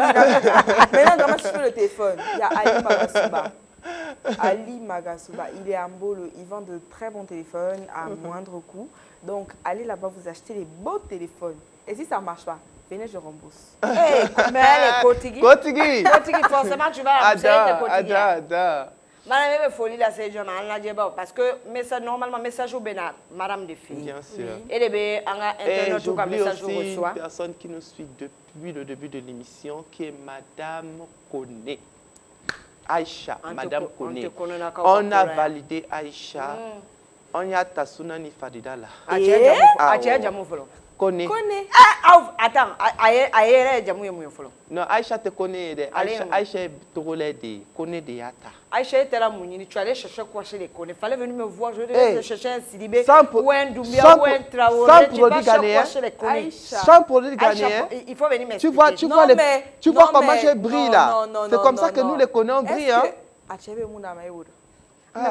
Maintenant, Dramani, sur le téléphone, il y a Ali Magasuba. Ali Magasuba, il est à Mbolo. Il vend de très bons téléphones à moindre coût. Donc, allez là-bas, vous achetez les beaux téléphones. Et si ça ne marche pas, venez, je rembourse. Hé, mais les Kotigi. Kotigi, forcément, tu vas acheter Kotigi. Ada. Madame Folie, là, c'est parce que normalement, message au Bénat, madame de fille. Bien sûr. Et les bébés, on a internet, tout comme message au reçoit. Une personne qui nous suit depuis le début de l'émission, qui est Madame Koné. Aïcha, Madame Koné. On a validé Aïcha. On y a Tasuna ni Fadidala. Koné. Attends, aïe, non, Aïcha te connaît. Aïcha est togolais de Koné de Yata. Aïcha était là, tu allais chercher quoi chez les Koné. Il fallait venir me voir, je devais chercher un Sidibé, ou un Doumbia, ou un Traoré. Tu vas chercher quoi chez les Koné. Sans produit ghanéen. Il faut venir m'expliquer. Tu vois comment je brille là. C'est comme ça que nous les Koné, on brille. Mais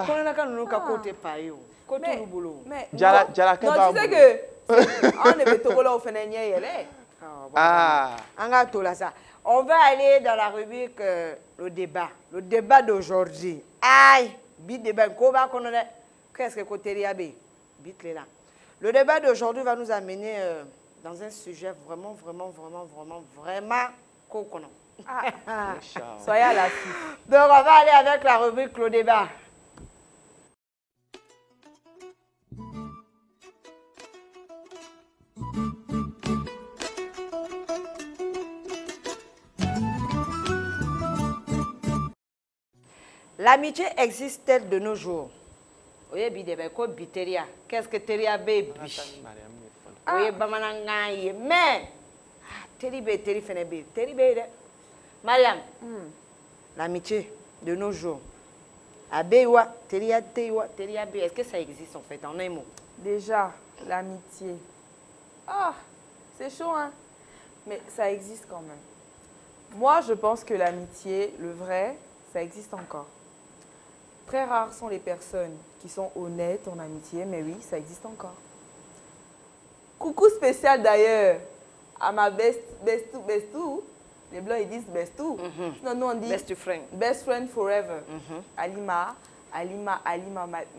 Koné n'a qu'à nous côté pas yo. Côté nous boulot. Non, tu sais que on est Togola au Fénénier. On va aller dans la rubrique le débat d'aujourd'hui. Aïe, bit débat, qu'est-ce que côté Riabé? Bit là. Le débat d'aujourd'hui va nous amener dans un sujet vraiment coconut. Soyez à la suite. Donc on va aller avec la rubrique le débat. L'amitié existe-t-elle de nos jours? Oui, biteria. Qu'est-ce que teria baby? Oui, bamanangaye. Mais, teri fenebe. Mariam, l'amitié de nos jours, Abewa, Teria Tewa, Teria B. Est-ce que ça existe en fait en un mot? Déjà, l'amitié. Ah, c'est chaud, hein? Mais ça existe quand même. Moi, je pense que l'amitié, le vrai, ça existe encore. Très rares sont les personnes qui sont honnêtes en amitié, mais oui, ça existe encore. Coucou spécial d'ailleurs à ma bestou. Les Blancs, ils disent bestou. Non, nous, on dit best friend forever. Alima,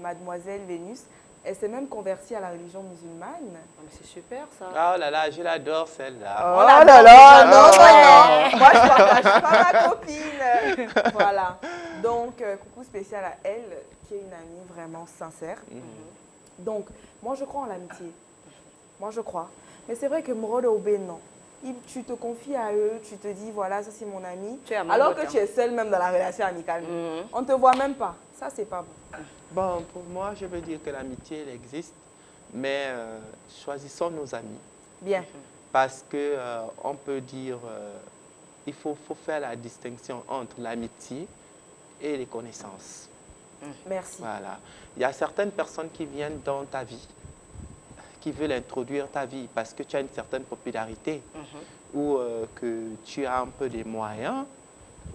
mademoiselle Vénus. Elle s'est même convertie à la religion musulmane. Mais c'est super ça. Oh là là, je l'adore celle-là. Oh là là, non. Moi, je ne partage pas ma copine. Voilà. Donc, coucou spécial à elle, qui est une amie vraiment sincère. Donc, moi, je crois en l'amitié. Moi, je crois. Mais c'est vrai que Moro de Obé, non. Tu te confies à eux, tu te dis, voilà, ça c'est mon ami. Alors que tu es seule même dans la relation amicale. On ne te voit même pas. Ça, c'est pas bon. Bon, pour moi, je veux dire que l'amitié, elle existe, mais choisissons nos amis. Bien. Parce que on peut dire, il faut faire la distinction entre l'amitié et les connaissances. Merci. Voilà. Il y a certaines personnes qui viennent dans ta vie, qui veulent introduire ta vie parce que tu as une certaine popularité ou que tu as un peu des moyens,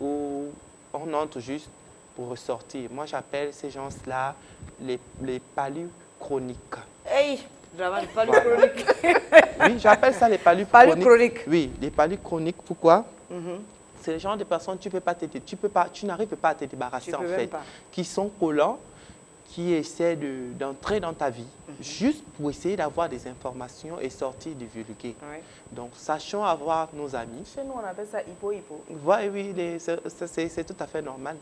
ou on entre juste pour ressortir. Moi, j'appelle ces gens-là les palus chroniques. Hey, les palus chroniques. Oui, j'appelle ça les palus chroniques. Oui, les palus chroniques. Pourquoi? C'est le genre de personnes tu n'arrives pas à te débarrasser en fait, qui sont collants, qui essaient d'entrer dans ta vie, juste pour essayer d'avoir des informations et sortir du vulgaire. Donc, sachons avoir nos amis. Chez nous, on appelle ça hippo-hippo. Oui, c'est tout à fait normal.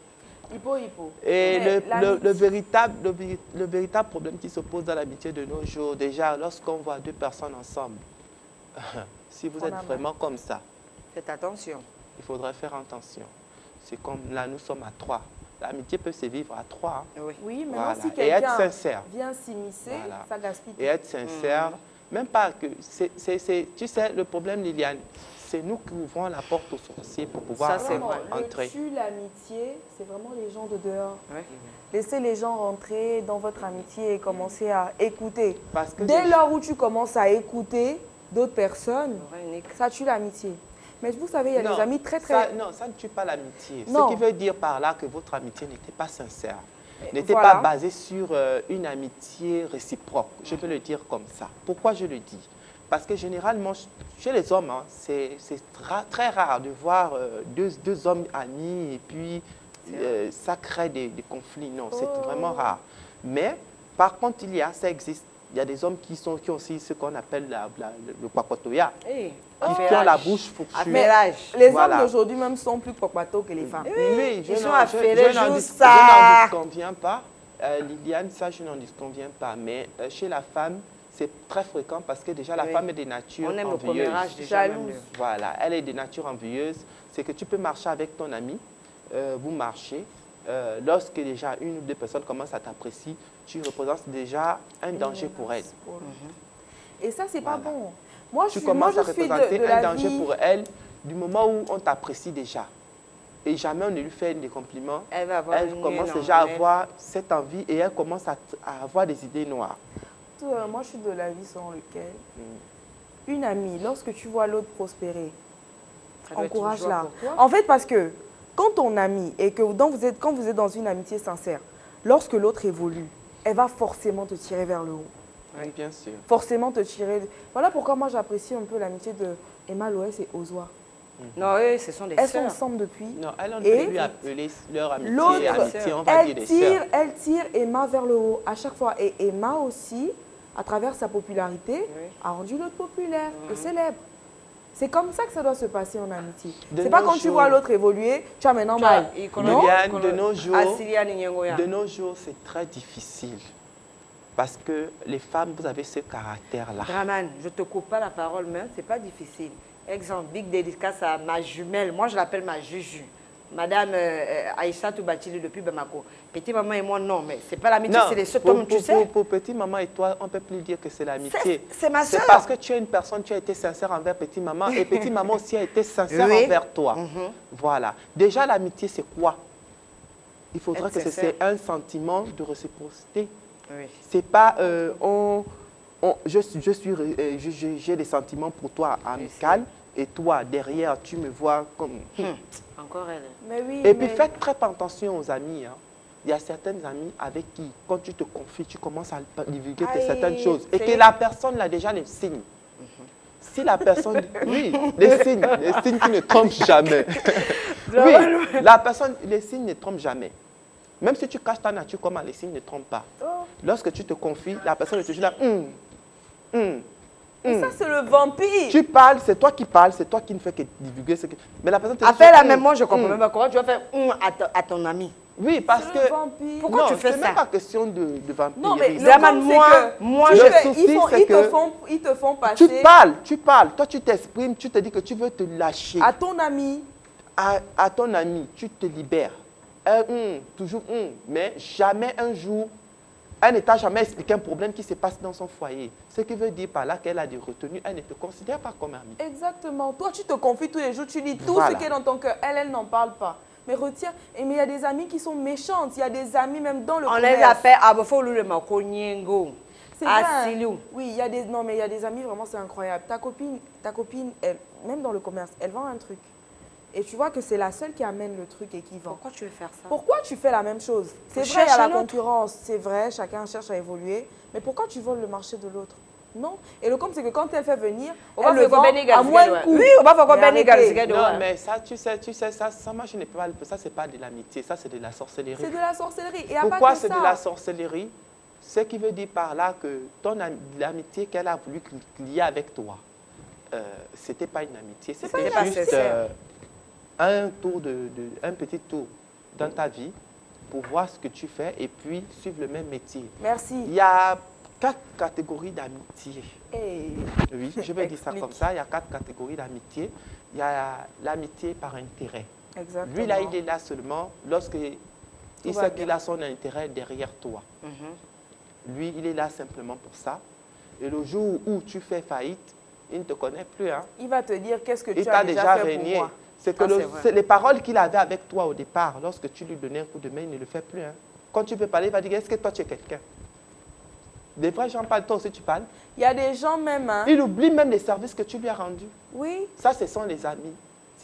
Hippo-hippo. Et le véritable problème qui se pose dans l'amitié de nos jours, déjà, lorsqu'on voit deux personnes ensemble, si vous êtes vraiment comme ça, faites attention. Il faudrait faire attention. C'est comme là, nous sommes à 3. L'amitié peut se vivre à 3. Oui, mais voilà. si quelqu'un vient s'immiscer, ça gaspille. Et être sincère, même pas que... tu sais, le problème, Liliane, c'est nous qui ouvrons la porte aux sorciers pour pouvoir entrer. Le tue l'amitié, c'est vraiment les gens de dehors. Laissez les gens rentrer dans votre amitié et commencer à écouter. Parce que dès lors où tu commences à écouter d'autres personnes, ça tue l'amitié. Mais vous savez, il y a des amis très... Non, ça ne tue pas l'amitié. Ce qui veut dire par là que votre amitié n'était pas sincère. N'était pas basée sur une amitié réciproque. Je peux le dire comme ça. Pourquoi je le dis? Parce que généralement, chez les hommes, hein, c'est très rare de voir deux hommes amis et puis ça crée des conflits. Non, c'est vraiment rare. Mais par contre, ça existe. Il y a des hommes qui ont aussi ce qu'on appelle le papotoya. Qui ont la bouche fourchue. Les hommes d'aujourd'hui même sont plus papato que les femmes. Oui, ils sont affairés, je n'en disconviens pas. Liliane, ça, je n'en disconviens pas. Mais chez la femme, c'est très fréquent parce que déjà, la femme est de nature envieuse. On aime le commérage déjà. Voilà, elle est de nature envieuse. C'est que tu peux marcher avec ton ami, vous marchez. Lorsque déjà une ou deux personnes commencent à t'apprécier, tu représentes déjà un danger pour elle. Et ça, c'est pas bon. Moi, tu commences à représenter un danger pour elle du moment où on t'apprécie déjà. Et jamais on ne lui fait des compliments. Elle commence déjà à avoir cette envie et elle commence à avoir des idées noires. Moi, je suis de l'avis selon lequel une amie, lorsque tu vois l'autre prospérer, encourage-la. En fait, parce que quand ton ami et que quand vous êtes dans une amitié sincère, lorsque l'autre évolue, elle va forcément te tirer vers le haut. Oui, bien sûr. Forcément te tirer. Voilà pourquoi moi j'apprécie un peu l'amitié de Emma Loès et Ozwa. Non, eux, ce sont des sœurs. Elles sont ensemble depuis. Non, elles ont pu appeler leur amitié, on va dire des sœurs. Elle tire Emma vers le haut à chaque fois. Et Emma aussi, à travers sa popularité, a rendu l'autre populaire et célèbre. C'est comme ça que ça doit se passer en amitié. C'est pas quand tu vois l'autre évoluer, tu as maintenant mal. De nos jours, c'est très difficile. Parce que les femmes, vous avez ce caractère-là. Draman, je ne te coupe pas la parole, mais ce n'est pas difficile. Exemple, big dédicace à ma jumelle. Moi, je l'appelle ma Juju. Madame Aïssa Toubatili depuis Bamako. Petit maman et moi, non, mais ce n'est pas l'amitié, c'est les sept hommes, tu sais. Pour petit maman et toi, on ne peut plus dire que c'est l'amitié. C'est ma soeur. C'est parce que tu es une personne, tu as été sincère envers petit maman et petit maman aussi a été sincère envers toi. Voilà. Déjà, l'amitié, c'est quoi? il faudra que c'est un sentiment de réciprocité. Oui. C'est pas j'ai des sentiments pour toi amical et toi derrière tu me vois comme encore elle. Mais oui, et puis faites très attention aux amis, hein. Il y a certaines amies avec qui quand tu te confies tu commences à divulguer certaines choses et que la personne a déjà les signes. Si la personne oui, les signes qui ne trompent jamais. Oui, la personne, les signes ne trompent jamais. Même si tu caches ta nature, comment les signes ne trompent pas. Lorsque tu te confies, la personne est toujours là. Ça, c'est le vampire. Tu parles, c'est toi qui parles, c'est toi qui ne fais que divulguer ce que... Mais la personne te dit... Après la même, moi, je comprends même pas. Comment tu vas faire à ton ami? Oui, parce que... Pourquoi tu fais ça? C'est même pas question de vampire. Non, mais moi, le souci, c'est que... Ils te font passer... Tu parles. Toi, tu t'exprimes, tu te dis que tu veux te lâcher. À ton ami. À ton ami, tu te libères. Toujours mais jamais un jour, elle ne t'a jamais expliqué un problème qui se passe dans son foyer. Ce qui veut dire par là qu'elle a des retenues, elle ne te considère pas comme ami. Exactement. Toi, tu te confies tous les jours, tu dis tout ce qui est dans ton cœur. Elle n'en parle pas. Mais retire. Mais il y a des amis qui sont méchantes. Il y a des amis même dans le commerce. On les appelle Abofolu le Makoniengo. C'est vrai. Oui, il y a des... Non, mais il y a des amis, vraiment, c'est incroyable. Ta copine, elle, même dans le commerce, elle vend un truc. Et tu vois que c'est la seule qui amène le truc et qui vend. Pourquoi tu veux faire ça? Pourquoi tu fais la même chose? C'est vrai, il y a la concurrence, c'est vrai, chacun cherche à évoluer. Mais pourquoi tu voles le marché de l'autre? Non. Et le compte, c'est que quand elle fait venir, elle le vend à moins de coût. Oui, on va faire non, mais ça, tu sais, ça marche, ça, c'est pas de l'amitié, ça, c'est de la sorcellerie. C'est de la sorcellerie. Et pourquoi c'est de la sorcellerie? Ce qui veut dire par là que l'amitié qu'elle a voulu lier avec toi, c'était pas une amitié, c'était juste... un petit tour dans ta vie pour voir ce que tu fais et puis suivre le même métier. Merci. Il y a 4 catégories d'amitié. Hey. Oui, je vais dire ça comme ça. Il y a 4 catégories d'amitié. Il y a l'amitié par intérêt. Exactement. Lui, là, il est là seulement lorsqu'il sait qu'il a son intérêt derrière toi. Lui, il est là simplement pour ça. Et le jour où tu fais faillite, il ne te connaît plus. Hein. Il va te dire qu'est-ce que tu as déjà fait pour moi. C'est que les paroles qu'il avait avec toi au départ, lorsque tu lui donnais un coup de main, il ne le fait plus. Hein. Quand tu peux parler, il va dire, est-ce que toi tu es quelqu'un? Des vrais gens parlent, toi aussi tu parles. Il y a des gens même... Hein. Il oublie même les services que tu lui as rendus. Oui. Ça, ce sont les amis.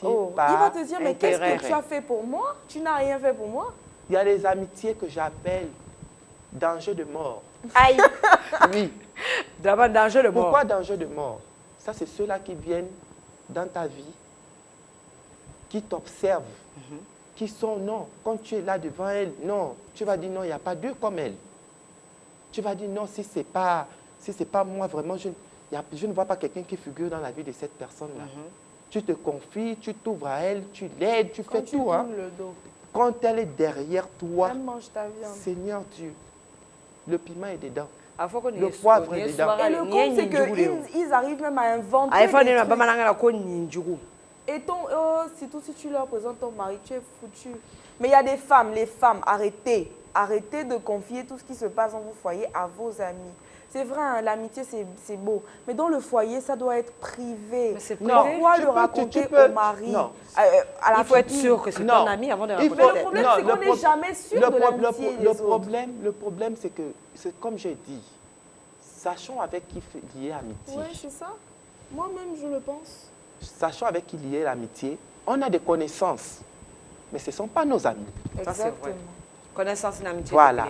Il va te dire, mais qu'est-ce que tu as fait pour moi? Tu n'as rien fait pour moi. Il y a des amitiés que j'appelle danger de mort. Aïe. Oui. D'abord, danger de mort. Pourquoi danger de mort? Ça, c'est ceux-là qui viennent dans ta vie, qui t'observent, qui sont, non, quand tu es là devant elle, non, tu vas dire non, il n'y a pas deux comme elle. Tu vas dire non, si ce n'est pas moi, vraiment, je ne vois pas quelqu'un qui figure dans la vie de cette personne-là. Tu te confies, tu t'ouvres à elle, tu l'aides, tu fais tout. Hein. Le dos. Quand elle est derrière toi, elle mange ta viande. Seigneur Dieu, le piment est dedans. Le poivre est dedans. Et le compte, c'est qu'ils arrivent même à inventer des trucs. Et surtout si tu leur présentes ton mari, tu es foutu. Mais il y a des femmes, les femmes, arrêtez. Arrêtez de confier tout ce qui se passe dans vos foyers à vos amis. C'est vrai, hein, l'amitié, c'est beau. Mais dans le foyer, ça doit être privé. Pourquoi le raconter au mari? Il faut être sûr que c'est ton ami avant de raconter. Mais le problème, c'est qu'on n'est jamais sûr de l'amitié des autres. Le problème, c'est que, comme j'ai dit, sachons avec qui lier l'amitié. Oui, c'est ça. Moi-même, je le pense. Sachons avec qui lier l'amitié. On a des connaissances, mais ce ne sont pas nos amis. Exactement. Connaissance et amitié. Voilà.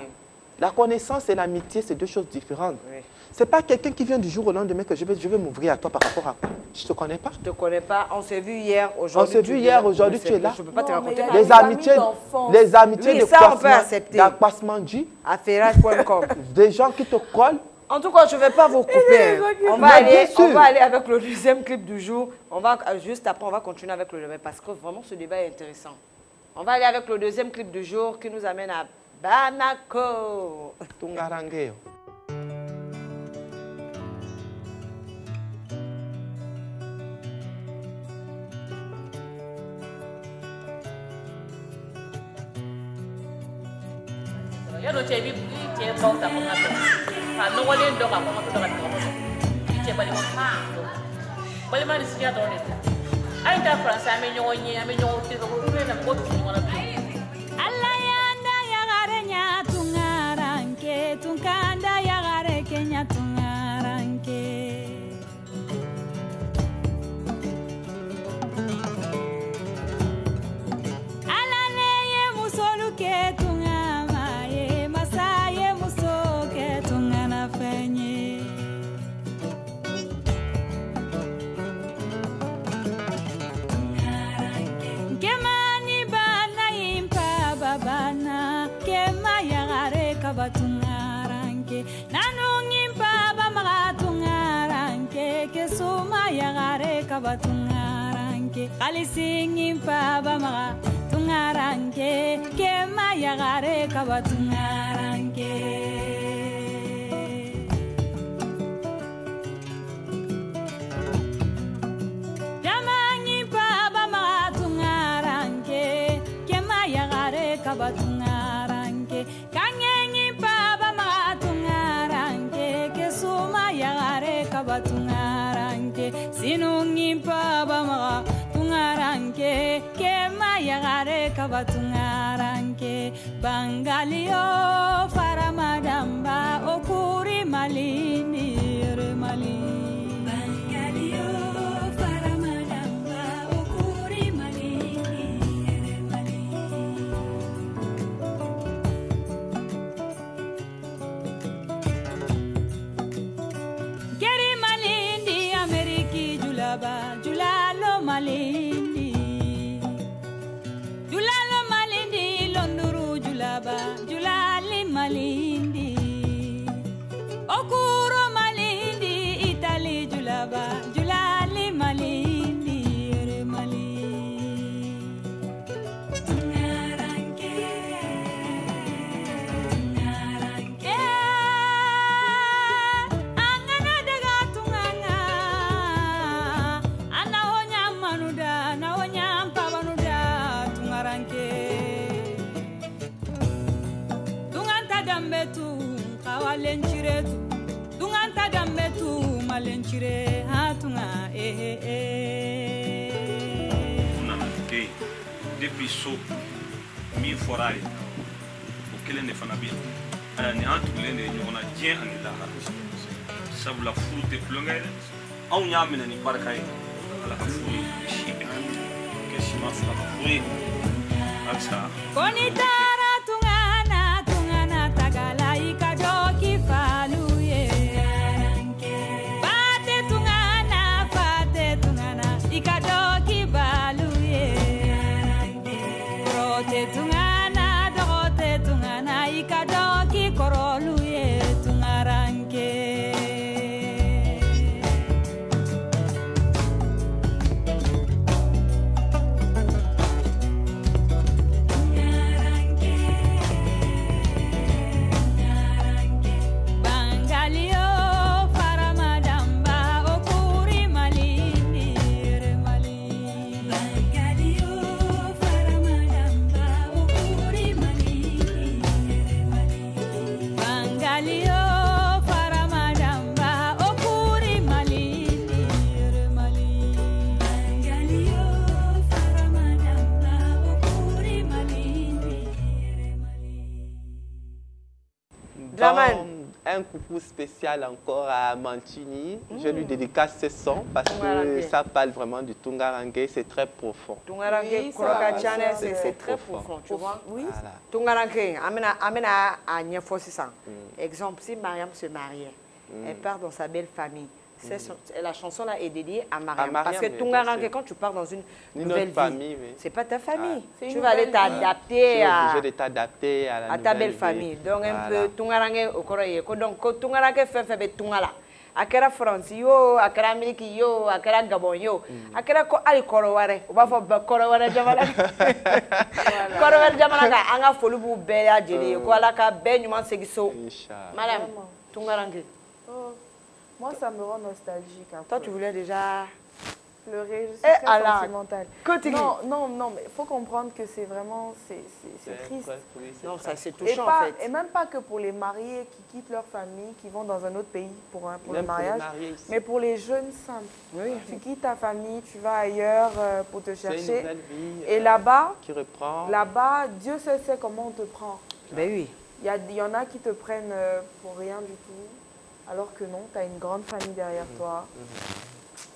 La connaissance et l'amitié, c'est deux choses différentes. Oui. Ce n'est pas quelqu'un qui vient du jour au lendemain que je vais m'ouvrir à toi par rapport à quoi. Je ne te connais pas. Je ne te connais pas. On s'est vu hier, aujourd'hui. On s'est vu hier, aujourd'hui, tu es là. Je ne peux pas te raconter. Les amitiés d'accroissement G. Affairage.com. Des gens qui te collent. En tout cas, je ne vais pas vous couper. On va aller avec le deuxième clip du jour. Juste après, on va continuer avec le débat parce que vraiment, ce débat est intéressant. On va aller avec le deuxième clip du jour qui nous amène à Banako. Tungarangeo. Yano chebi che bauta ko ngato. Ha no wale ndo ka ko to ka ko. Che bali mo ma. Bali ma ni siya do ne. Ai ta France ame nyo nyi ame nyo ti ko ko na ko ti mo na bi. Allah yanda tunkanda yagare kenya tungaranke alane ye musolu ke tungama ye masaye muso ke tungana fenye kemani bana impa babana kema yagare kabatungaranke nanungin baba magatungaranke kesuma yagare kabatungaranke kalisingin baba magatungaranke kema yagare kabatungaranke jamangi baba magatungaranke kema yagare kabatungaranke kangengi baba magatungaranke kesuma yagare kabatungaranke sinungi baba magatungaranke kema yagare kabatungaranke bangalio faramadamba okuri malini remali bangalio faramadamba okuri malini remali Geri malindi Ameriki julaba julalo malindi julalo malindi londuru julaba julali malindi okuro malindi Italy julaba julali malindi ere mali tungaranke tungaranke angana daga tunganga ana honya manuda na honya pabanuda tungaranke tunganta dambetu kawalenchiretu tunganta dambetu malenchire hatunga Okay. Depuis so mi forai o kelen de fana bi ni an tugulen de ɲɔgɔnna diɲɛ ani lahara sabula furu tɛ tulonkɛ ye dɛ anw y'a minɛ ni barika ye ala ka furu ye si bɛɛ kɛ siman fila ka furu ye halisa Koni tara tungana tungana tagala ikadoki faluye Pate tungana ikadoki baluye Rote tungana dote tungana ikadoki koroluye tungaranke Bangalio faramadamba okuri malini remali Bangalio faramadamba okuri malini remali Bangalio faramadamba okuri malini remali Bangalio faramadamba okuri malini remali Draman. Bon, un coucou spécial encore à Mantini. Je lui dédicace ce son parce que ça parle vraiment du Tungarangue, c'est très profond. Tungarangue, Oui, Korokachane, ça, c'est très profond. profond, tu vois. Oui. Voilà. Tungarangue, amena à Niafosissan. Exemple, si Mariam se mariait, elle part dans sa belle famille. La chanson là est dédiée à Mariam. Mariam, Parce que oui, Tungarangue, bien sûr. quand tu pars dans une Une nouvelle autre famille, vie, oui. c'est pas ta famille. C'est Tu une vas aller nouvelle vie. Tu t'adapter es à obligé de t'adapter à la ta belle nouvelle vie. famille. Donc un Voilà. peu Tungarangue au Koroye. Donc Tungarangue fait Tungala. Akera France yo, akera Amérique yo, akera Gabon yo, akera ko ali Koroware. On va faire Koroware jamana. Koroware jamana ka anga folu bu bɛɛ lajɛlen ye. Ko ala ka bɛɛ ɲuman segin so. Inch'Allah. Madame Vraiment. Tungarangue. Oh, moi, ça me rend nostalgique un Toi peu. tu voulais déjà Pleurer, je suis Eh, très Allah. sentimentale. Continue. Non, mais il faut comprendre que c'est vraiment, c'est triste. Oui, c'est Non, très- ça c'est Et, touchant en pas, fait. et même pas que pour les mariés qui quittent leur famille, qui vont dans un autre pays pour le Même pour les mariage, mariés ici. mais pour les jeunes simples. Oui. Tu quittes ta famille, tu vas ailleurs pour te C'est une chercher. nouvelle vie Et là-bas, qui reprend. Dieu seul sait comment on te prend. Ben oui. Il y en a qui te prennent pour rien du tout, alors que non, tu as une grande famille derrière toi.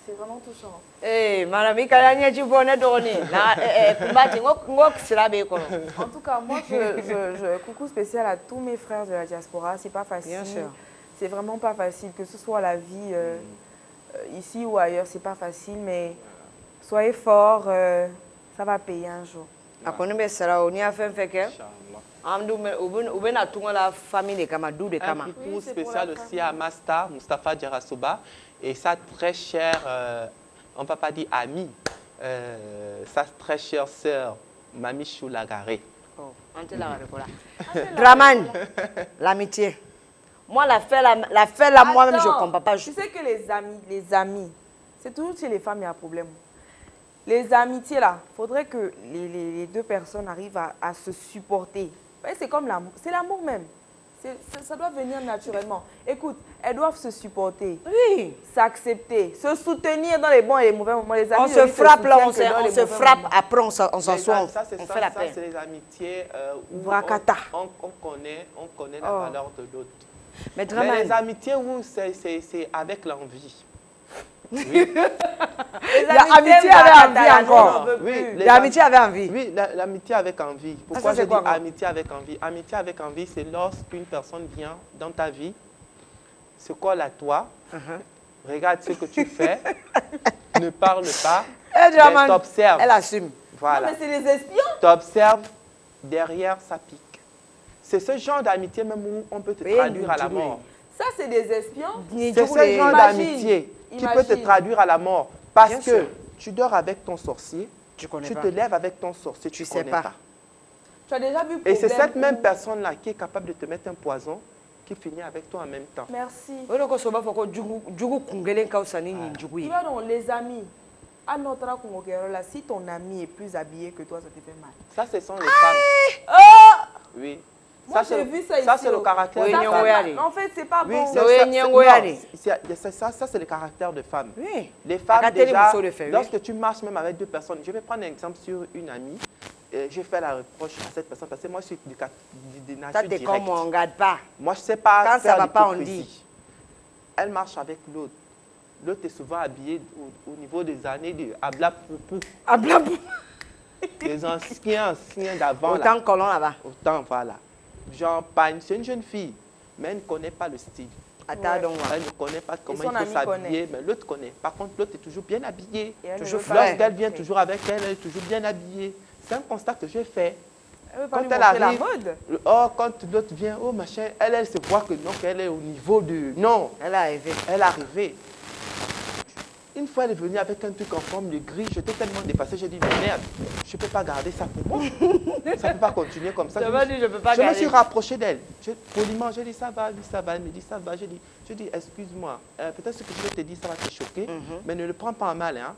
C'est vraiment touchant. Eh, madame, il y a du bonheur d'orner. En tout cas, moi, coucou spécial à tous mes frères de la diaspora. C'est pas facile. Bien sûr. C'est vraiment pas facile, que ce soit la vie ici ou ailleurs, c'est pas facile, mais soyez forts, ça va payer un jour. A kɔni bɛ sara o n'i y'a fɛn fɛn kɛ an dun u bɛ na tunga la famille de kama du de kama. Un coucou spécial aussi à Masta, Mustapha Djarasoba, et sa très chère, on ne peut pas dire amie, sa très chère sœur, Mami Choulagaré. Oh, Dramane, l'amitié. Moi, la fête là, moi-même, je ne comprends pas. Tu sais que les amis, c'est toujours chez les femmes, il y a un problème. Les amitiés, là, il faudrait que les deux personnes arrivent à se supporter. C'est comme l'amour, c'est l'amour même. Ça doit venir naturellement. Écoute, elles doivent se supporter, oui, s'accepter, se soutenir dans les bons et les mauvais moments. Les amis, on se frappe là, on se frappe, après on s'assoit, on fait la paix. Ça, c'est les amitiés où on connaît la valeur de l'autre. Mais les amitiés où c'est avec l'envie. Oui. L'amitié avait envie encore. Oui, l'amitié avait envie. Oui, l'amitié avec envie. Pourquoi je dis amitié avec envie? Amitié avec envie, c'est lorsqu'une personne vient dans ta vie, se colle à toi, regarde ce que tu fais, ne parle pas, mais t'observe. Elle assume. Voilà. Non, mais c'est des espions. T'observes, derrière, ça pique. C'est ce genre d'amitié même où on peut te traduire à la mort. Ça, c'est des espions. C'est ce genre d'amitié qui peut te traduire à la mort. Parce que tu dors avec ton sorcier, tu te lèves avec ton sorcier, tu ne connais pas. Tu as déjà vu et c'est cette même personne-là qui est capable de te mettre un poison qui finit avec toi en même temps. Merci. Tu vois donc, les amis, à notre là, si ton ami est plus habillé que toi, ça te fait mal. Ça, ce sont les femmes. Oh! Oui. Moi, j'ai vu ça ici. Ça, c'est le caractère de femme. En fait, c'est pas bon. Ça, c'est le caractère de femme. Oui. Les femmes, déjà, lorsque tu marches même avec deux personnes, je vais prendre un exemple sur une amie. Je fais la reproche à cette personne parce que moi, je suis de nature directe. Ça, on ne garde pas. Moi, je ne sais pas quand ça ne va pas, on dit. Elle marche avec l'autre. L'autre est souvent habillé au niveau des années de Abla-Poupou. Abla-Poupou. Les anciens d'avant. Autant colon là-bas. Autant, voilà. Genre, c'est une jeune fille, mais elle ne connaît pas le style. Elle ne connaît pas comment il faut s'habiller, mais l'autre connaît. Par contre, l'autre est toujours bien habillée. Lorsqu'elle vient toujours avec elle, elle est toujours bien habillée. C'est un constat que j'ai fait. Quand elle arrive, quand l'autre vient, oh machin, elle se voit que non, qu'elle est au niveau du... Non, elle est arrivée. Elle est arrivée. Une fois, elle est venue avec un truc en forme de gris. J'étais tellement dépassée, j'ai dit, mais merde, je ne peux pas garder ça pour moi. Ça ne peut pas continuer comme ça. Je me suis rapprochée d'elle. Poliment, j'ai dit, ça va, lui, ça va. Elle me dit, ça va. Je dis, excuse-moi, peut-être ce que je vais te dire, ça va te choquer, mais ne le prends pas en mal. Hein.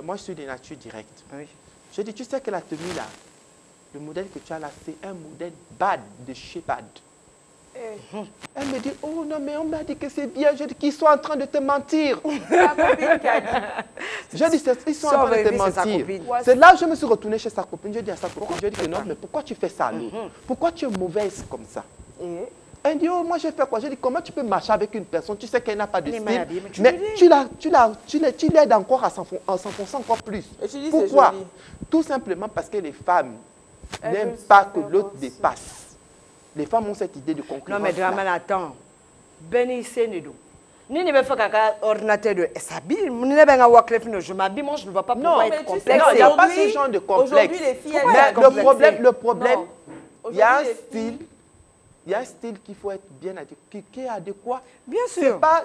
Moi, je suis de nature directe. Oui. Je dis, tu sais que la tenue, là, le modèle que tu as là, c'est un modèle bad de chez Bad. Elle me dit, oh non, mais on m'a dit que c'est bien. Je dis qu'ils sont en train de te mentir. Je dis, ils sont en train de te mentir. C'est là que je me suis retournée chez sa copine. Je dis à sa copine, je dis que non, mais pourquoi tu fais ça, pourquoi tu es mauvaise comme ça? Elle dit, oh, moi j'ai fait quoi? Je dis, comment tu peux marcher avec une personne? Tu sais qu'elle n'a pas de style, mais tu l'aides encore à s'enfoncer encore plus. Pourquoi? Tout simplement parce que les femmes n'aiment pas que l'autre dépasse. Les femmes ont cette idée de concurrence. Non, mais Dramane, attends. Benny Sénédou. Ni ne me fait qu'un ordinateur de s'habiller. Ni ne vais pas je m'habille, moi je ne vois pas pourquoi être complexe. Non, il n'y a pas ce genre de complexe. Aujourd'hui, les filles, mais le problème, il y a un style. Il y a un style qu'il faut être bien adéquat, qui est adéquat. Bien sûr. Pas,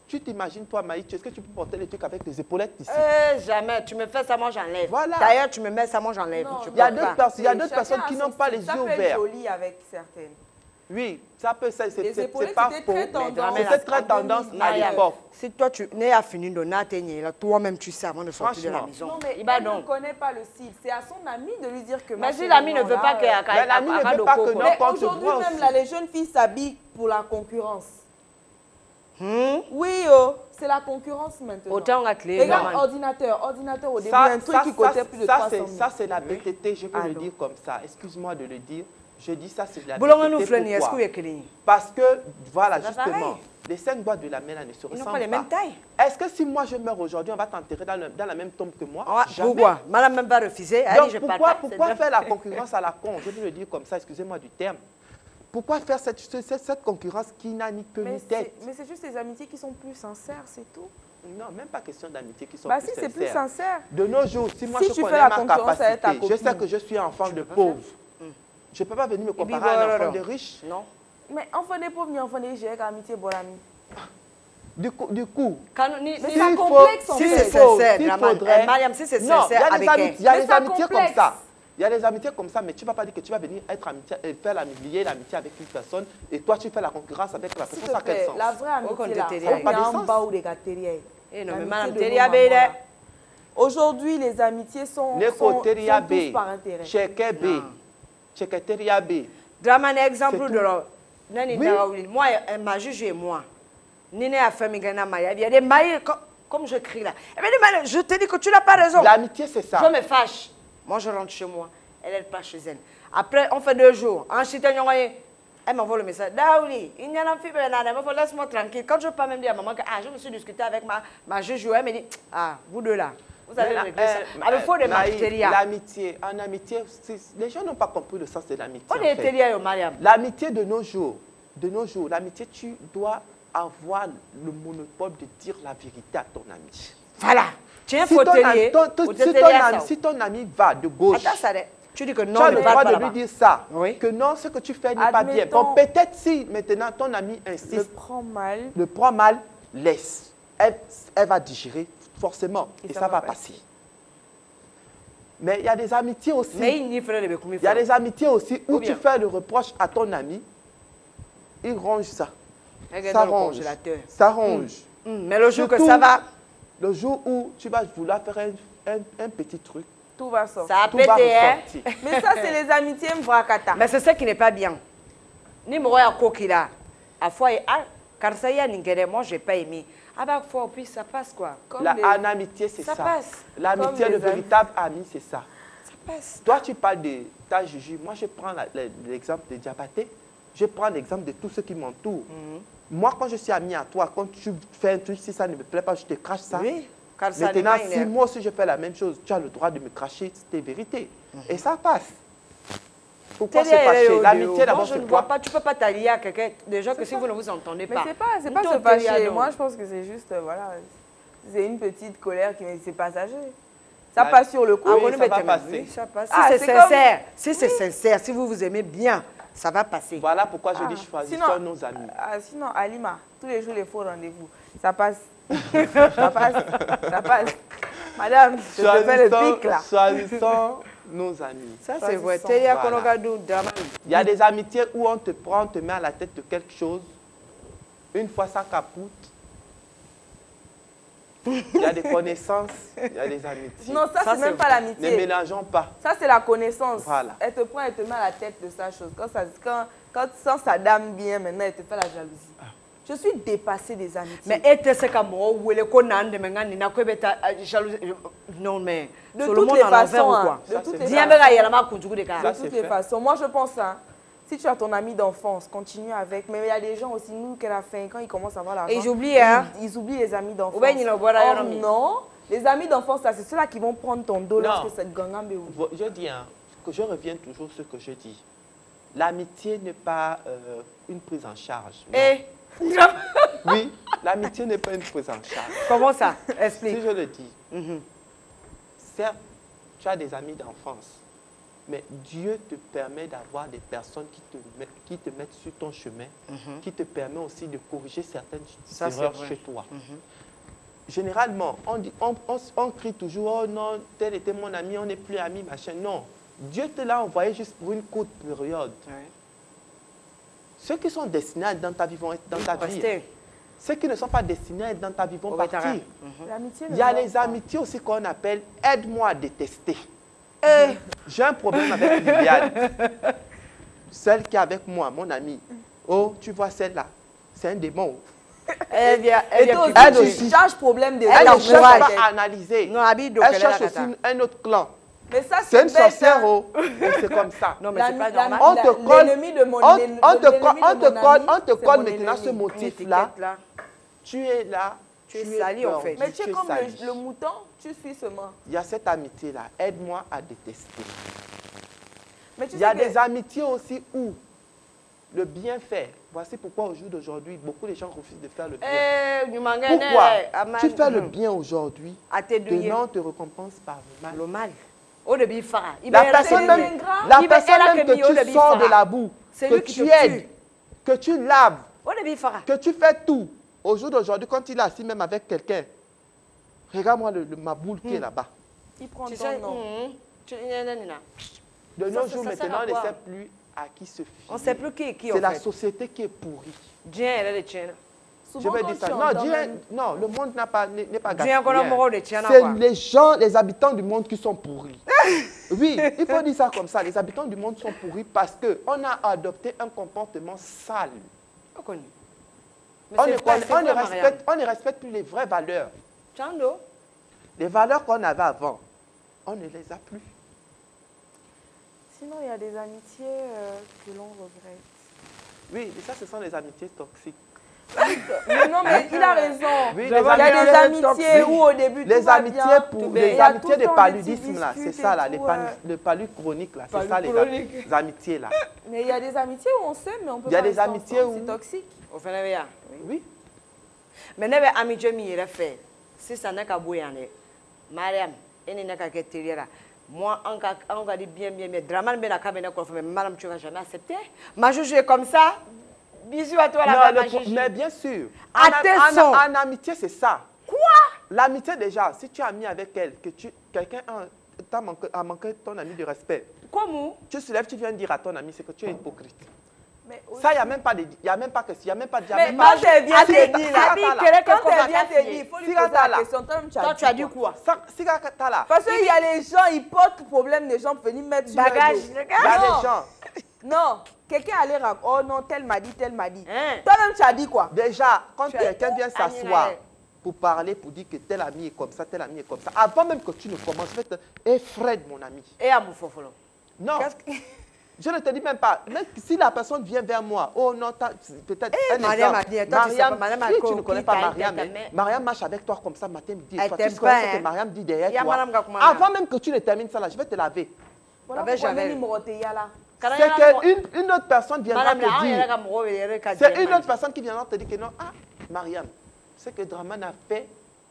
tu t'imagines, toi, Maï, est-ce que tu peux porter les trucs avec les épaulettes ici? Jamais. Tu me fais ça, moi j'enlève. Voilà. D'ailleurs, tu me mets ça, moi j'enlève. Il y a d'autres personnes qui n'ont pas les yeux ouverts. Ça peut être joli avec certaines. Oui, ça peut, c'est pas faux. C'était très tendance à l'époque. Si toi, tu n'as fini de n'atteindre, toi-même tu sais avant de sortir de la maison. Non, mais elle ne connaît pas le style. C'est à son ami de lui dire que... Mais si l'ami ne veut pas que... L'ami ne veut pas que... Mais aujourd'hui même, là, les jeunes filles s'habillent pour la concurrence. Oui, c'est la concurrence maintenant. Autant on a clé. Regarde, ordinateur au début, un truc qui coûtait plus de 300 000. Ça, c'est la BTT, je peux le dire comme ça. Excuse-moi de le dire. Je dis ça, c'est la vérité. Pourquoi? Parce que, voilà, justement, les 5 doigts de la main là ne se ressemblent pas. Ils n'ont pas les mêmes tailles. Est-ce que si moi je meurs aujourd'hui, on va t'enterrer dans la même tombe que moi? Jamais. Pourquoi? Madame même pas refusé. Donc pourquoi faire la concurrence à la con? Je vais le dire comme ça, excusez-moi du terme. Pourquoi faire cette concurrence qui n'a ni queue ni tête? Mais c'est juste les amitiés qui sont plus sincères, c'est tout. Non, même pas question d'amitié qui sont plus sincères. Si c'est plus sincère. De nos jours, si moi je tu connais fais la ma concurrence avec ta capacité, je sais que je suis enfant de pauvre. Je ne peux pas venir me comparer à un enfant de riche. Non. Mais enfant de pauvre ni enfant de riche, j'ai amitié bon ami. Du coup, mais ça complexe en fait. Si c'est sincère, Mariam, si c'est sincère avec elle. Il y a des amitiés comme ça. Il y a des amitiés comme ça, mais tu ne vas pas dire que tu vas venir être amitié, faire l'amitié avec une personne et toi tu fais la concurrence avec la personne. Ça a quel sens? La vraie amitié là, il y a un bas ou des gâteries. Aujourd'hui, les amitiés sont tous par intérêt. Drama, exemple de moi, ma juge et moi. Nina a fait Migana Maya. Il y a des mailles comme je crie là. Je te dis que tu n'as pas raison. L'amitié, c'est ça. Je me fâche. Moi, je rentre chez moi. Elle part chez elle. Après, on fait 2 jours. Ensuite, elle m'envoie le message. Daouli, il y a un fille, laisse-moi tranquille. Quand je parle même dire à maman que je me suis discuté avec ma juge, elle me dit, vous deux là, vous allez régler ça. Il faut des matériaux. L'amitié, en amitié, les gens n'ont pas compris le sens de l'amitié. On est matériaux, Mariam. L'amitié de nos jours, l'amitié, tu dois avoir le monopole de dire la vérité à ton ami. Voilà. Tiens, si ton ami va de gauche, tu dis que non, tu as le droit de lui dire ça, que non, ce que tu fais n'est pas bien. Bon, peut-être si maintenant ton ami insiste, le prend mal, laisse. Elle va digérer forcément et ça va passer. Mais il y a des amitiés aussi. Il y a des amitiés aussi où tu fais le reproche à ton ami, il range ça. Ça range. Ça range. Mais le jour que ça va... Le jour où tu vas vouloir faire un petit truc, tout va sortir. Ça a pété, hein? Mais ça, c'est les amitiés m'vrakata. Mais c'est ça qui n'est pas bien. Ni moi, à quoi qu'il a. À fois, car ça y est, moi, je n'ai pas aimé. Ah bah, fois, puis ça passe, quoi. En amitié, c'est ça. Ça passe. L'amitié, le véritable ami, c'est ça. Ça passe. Toi, tu parles de ta Juju. Moi, je prends l'exemple de Diabaté. Je prends l'exemple de tous ceux qui m'entourent. Moi, quand je suis ami à toi, quand tu fais un truc, si ça ne me plaît pas, je te crache ça. Oui. Maintenant, si moi aussi je fais la même chose, tu as le droit de me cracher tes vérités. Et ça passe. Pourquoi se fâcher? L'amitié, d'abord, je ne vois pas, tu ne peux pas t'allier à quelqu'un, déjà que si vous ne vous entendez pas. Mais c'est pas se fâcher. Moi, je pense que c'est juste, voilà, c'est une petite colère qui est passager. Ça passe sur le coup. Ça va passer. Ça passe. Si c'est sincère, si c'est sincère, si vous vous aimez bien, ça va passer. Voilà pourquoi je dis choisissons nos amis. Sinon, Alima, tous les jours, les faux rendez-vous, ça passe. Ça passe. Madame, je te fais le pic là. Choisissons nos amis. Ça, c'est vrai. Il y a des amitiés où on te prend, on te met à la tête de quelque chose. Une fois ça capoute. Il y a des connaissances, il y a des amitiés. Non, ça c'est même pas l'amitié. Ne mélangeons pas. Ça, c'est la connaissance. Voilà. Elle te prend, elle te met à la tête de sa chose. Quand sans sa dame bien, maintenant, elle te fait la jalousie. Je suis dépassée des amitiés. Mais elle c'est comme non, mais de toutes les façons. De toutes les façons. Moi, je pense, si tu as ton ami d'enfance, continue avec. Mais il y a des gens aussi, nous, qu'elle a fait, quand ils commencent à avoir l'argent, ils oublient, hein? Ils oublient les amis d'enfance. Or, non, les amis d'enfance, c'est ceux-là qui vont prendre ton dos lorsque cette gangambe est ouverte. Je dis, que je reviens toujours sur ce que je dis. L'amitié n'est pas une prise en charge. Oui, l'amitié n'est pas une prise en charge. Comment ça? Explique. Si je le dis, certes, tu as des amis d'enfance, mais Dieu te permet d'avoir des personnes qui te mettent sur ton chemin, qui te permet aussi de corriger certaines erreurs chez toi. Généralement, on crie toujours, oh non, tel était mon ami, on n'est plus amis, machin. Non, Dieu te l'a envoyé juste pour une courte période. Ceux qui sont destinés à être dans ta vie vont être dans ta vie. Ceux qui ne sont pas destinés à être dans ta vie vont partir. Il y a les amitiés aussi qu'on appelle « aide-moi à détester ». J'ai un problème avec Liliane. Celle qui est avec moi, mon amie. Oh, tu vois celle-là, c'est un démon. Elle aussi change problème de elle ne cherche pas à analyser. Elle cherche aussi un autre clan. Mais ça, c'est une bête, sorcière, hein. oh. Et c'est comme ça. Non, mais c'est pas normal. On te colle, l'ennemi de mon on l'ennemi te de colle, mon ami, on te c'est colle mon maintenant ce ennemi. motif-là. Là. Tu es là. Tu es sali, en fait. Mais tu es comme sali. le mouton, tu suis seulement. Il y a cette amitié-là. Aide-moi à détester. Mais tu Il y a sais que- des amitiés aussi où le bienfait. Voici pourquoi au jour d'aujourd'hui, beaucoup de gens refusent de faire le bien. Pourquoi tu fais le bien aujourd'hui, demain on te récompense par le mal. Le mal. Au début, Farah. La personne même que tu sors de la boue, C'est que lui qui tu te aides, tue. que tu laves, Au début, Farah. que tu fais tout. Au jour d'aujourd'hui, quand il est assis même avec quelqu'un, regarde-moi ma boule qui est là-bas. Il prend Tu ton sais, nom. De Ça, nos ça jours, sert maintenant, à on ne quoi? sait plus à qui se fier. On ne sait plus qui C'est en la fait. société qui est pourrie. Dieu, elle est le tien. Je Souvent, vais quand dire ça. tu Non, entends Dieu, même- non, le monde n'est pas Dieu, encore un mot de tien. C'est les gens, les habitants du monde qui sont pourris. Oui, il faut dire ça comme ça. Les habitants du monde sont pourris parce qu'on a adopté un comportement sale. On ne respecte plus les vraies valeurs. Chando. Les valeurs qu'on avait avant, on ne les a plus. Sinon, il y a des amitiés que l'on regrette. Oui, et ça, ce sont les amitiés toxiques. Mais non, mais il a raison. Oui, Il y a des amitiés où au début tout les va amitiés bien, pour mais les il y a amitiés tout le de temps des paludisme petits là, c'est disputes ça et là, tout, le palud chronique là, c'est ça les amitiés là. Mais il y a des amitiés où on s'aime, mais on peut Il y a pas des rester amitiés ensemble, où- c'est toxique. Au fait, il y a. Oui. Mais ne be amitié mi yɛrɛ fɛ sisan ne ka bɔ yan dɛ Mariam e ni ne ka kɛ teriya la moi an ka di bien Dramane bɛna k'a bɛ ne kɔrɔfɔ mais Mariam tu vas jamais accepter ma chouchou est comme ça bisous à toi là-bas ma chouchou. Mais bien sûr, Attention. en amitié c'est ça. Quoi? L'amitié déjà, si tu es ami avec elle, que quelqu'un a manqué ton ami de respect. Comment? Tu te lèves, tu viens dire à ton ami, c'est que tu es hypocrite. Mais Ça, il n'y a même pas de... Il n'y a même pas que... Il n'y a même pas de... Mais quand elle vient te dire, Quand quand elle vient te dire, il faut lui poser la question. Toi tu as dit quoi? Parce qu'il y a les gens, ils portent problème des gens pour venir mettre sur Bagage. le dos. Il y a des gens... Non, quelqu'un allait raconter, oh non, tel m'a dit, tel m'a dit. Hein? Toi-même, tu as dit quoi? Déjà, quand Tu as- quelqu'un vient s'asseoir pour parler, pour dire que tel ami est comme ça, tel ami est comme ça, avant même que tu ne commences, fais Fred, mon ami. Et à mon fofolo. Non. Je ne te dis même pas. Même si la personne vient vers moi, oh non, peut-être un Mariam exemple. a dit, toi, tu sais pas, Mariam a si tu dit, ne connais qui pas t'a Mariam, dit, hein, mais- Mariam marche avec toi comme ça matin, midi et Elle soir. t'aime Tu connais pas, ce hein. que Mariam dit derrière Il y a toi. Mariam Gakoumana. Avant même que tu ne termines ça là, je vais te laver. Voilà Avec pourquoi Javel. même numéro de là. C'est qu'une autre personne viendra Madame te la dire. C'est une autre personne qui viendra te dire que non, ah, Mariam, ce que Dramane a fait,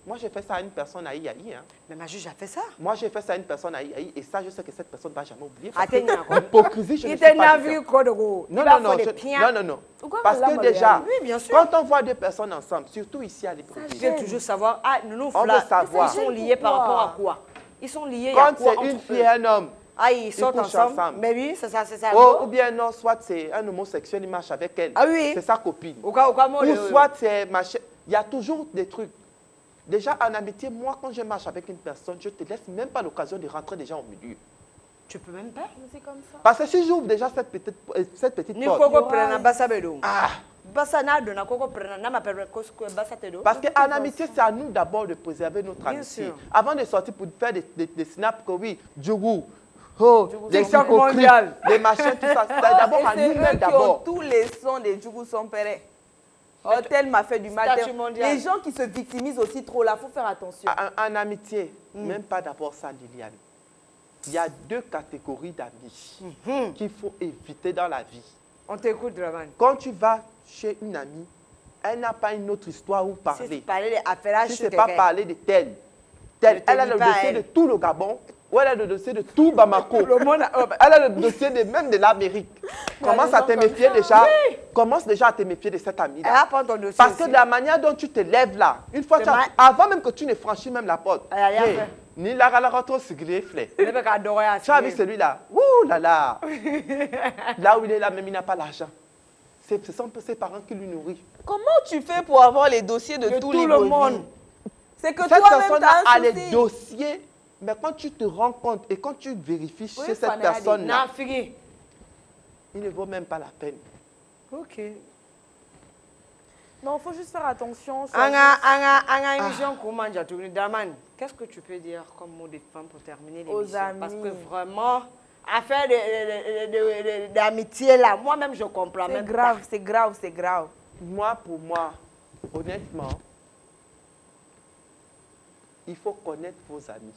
moi j'ai fait ça à une personne à Iaï. Hein. Mais ma juge a fait ça. Moi j'ai fait ça à une personne à Iaï et ça je sais que cette personne ne va jamais oublier. Ah, t'es nul, quoi. L'hypocrisie, je ne Il sais t'a pas. vu quoi de gros? Non, Il va non, non, faire des je- piens. non, non, non. Pourquoi Parce madame que Mariam? déjà, Oui, bien sûr. quand on voit deux personnes ensemble, surtout ici à l'hypocrisie, Je veux toujours savoir, ah, nous On là, veut savoir. ils sont liés par Pourquoi? rapport à quoi? Ils sont liés, il y a quand quoi c'est une entre fille eux? et un homme, Ah, ils sortent couchent ensemble. ensemble. Mais oui, c'est ça. oh, ou bien non, soit c'est un homosexuel, il marche avec elle. Ah oui. C'est sa copine. Au cas moi, Ou soit c'est machin. Il y a toujours des trucs. Déjà, en amitié, moi, quand je marche avec une personne, je ne te laisse même pas l'occasion de rentrer déjà au milieu. Tu peux même pas. C'est comme ça. Parce que si j'ouvre déjà cette petite Ni porte, koko prena basa bedo. ah, Basa na dona koko prena na m'appelle kosko basa te do. parce qu'en amitié, c'est à nous d'abord de préserver notre Bien amitié. sûr. Avant de sortir pour faire des snaps que oui, Djougou, oh, des TikTok hypocrites, mondial. des machins, tout ça. C'est d'abord Et à c'est nous-mêmes eux qui ont d'abord. tous les sons des Djougou son père. Oh, tel m'a fait du mal. Statut mondial. Les gens qui se victimisent aussi trop là, il faut faire attention. En amitié, même pas d'abord ça, Liliane. Il y a deux catégories d'amis qu'il faut éviter dans la vie. On t'écoute, Dramane. Quand tu vas chez une amie, elle n'a pas une autre histoire où Si parler. tu parlais des affaires Si sur ce n'est pas quelqu'un. parler de tel. Ne te Elle a dis le pas dossier elle. de tout le Gabon, ou elle a le dossier de tout Bamako. Le monde a- Elle a le dossier même de l'Amérique. Commence à te méfier déjà. Commence déjà à te méfier de cette Elle amie-là. va prendre ton dossier Parce que aussi. de la manière dont tu te lèves là, une fois, avant même que tu ne franchis même la porte, Elle a rien fait. ni la rentrée siglé flé. Ne peut qu'adorer à Tu as vu celui-là? Ouh là là! Là où il est là, même il n'a pas l'argent. Ce sont ses parents qui lui nourrissent. Comment tu fais pour avoir les dossiers de, De tous tout les le Bolivie? monde. C'est que Cette toi-même, personne tu as a un les souci. dossiers, mais quand tu te rends compte et quand tu vérifies Oui, chez cette Fana a dit, personne-là, Non, figure. il ne vaut même pas la peine. Ok. Non, il faut juste faire attention. Anga émission comment Jatouni Daman, qu'est-ce que tu peux dire comme mot de fin pour terminer l'émission? Aux amis. Parce que vraiment, affaire d'amitié là, moi-même je comprends même grave, c'est grave, c'est grave. Moi, pour moi, honnêtement, il faut connaître vos amis.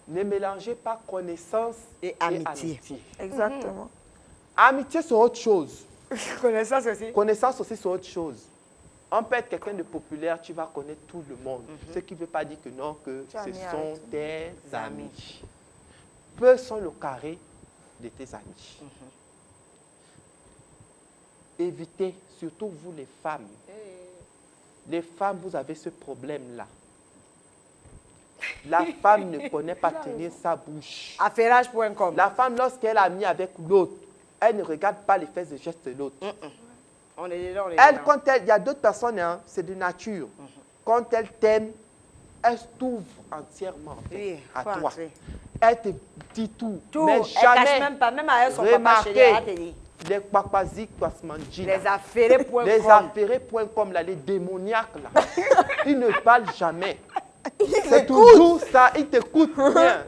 Ne mélangez pas connaissance et amitié. Exactement. Amitié, c'est autre chose. Connaissance aussi. Connaissance aussi, c'est autre chose. On peut être quelqu'un de populaire, tu vas connaître tout le monde. Ce qui ne veut pas dire que non, que ce sont tes amis. Peu sont le carré de tes amis. Évitez, surtout vous les femmes. Les femmes, vous avez ce problème-là. La femme ne connaît pas tenir sa bouche. Affairage.com. La femme, lorsqu'elle a mis avec l'autre, elle ne regarde pas les faits et gestes de l'autre. On est dedans, Quand il y a d'autres personnes, hein, c'est de nature. Quand elle t'aime, elle t'ouvre entièrement à toi. Elle te dit tout. Mais elle jamais cache même pas, même à elle, son papa chez elle, les papaziques, les affairés.com. Les affairés.com, les démoniaques, là. Ils ne parlent jamais. C'est toujours ça, ils t'écoutent bien.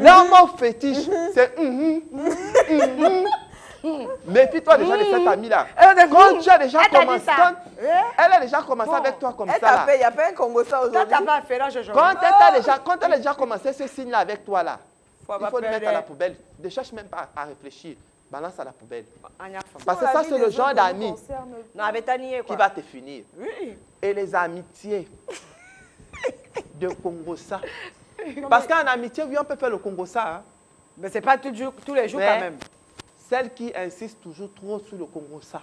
Leur mot fétiche, c'est méfie-toi déjà de cette amie-là. Quand tu as déjà commencé, elle a déjà commencé avec toi comme ça. Il n'y a pas un Congo ça aujourd'hui. Quand elle a déjà commencé ce signe-là avec toi, là, il faut le mettre à la poubelle. Ne cherche même pas à réfléchir. Balance à la poubelle. Parce que ça, c'est le genre d'amis qui va te finir. Et les amitiés de Congo-ça. Parce qu'en amitié, oui, on peut faire le Congo-ça. Hein. Mais ce n'est pas tous les jours quand même. Celle qui insiste toujours trop sur le Congo-ça.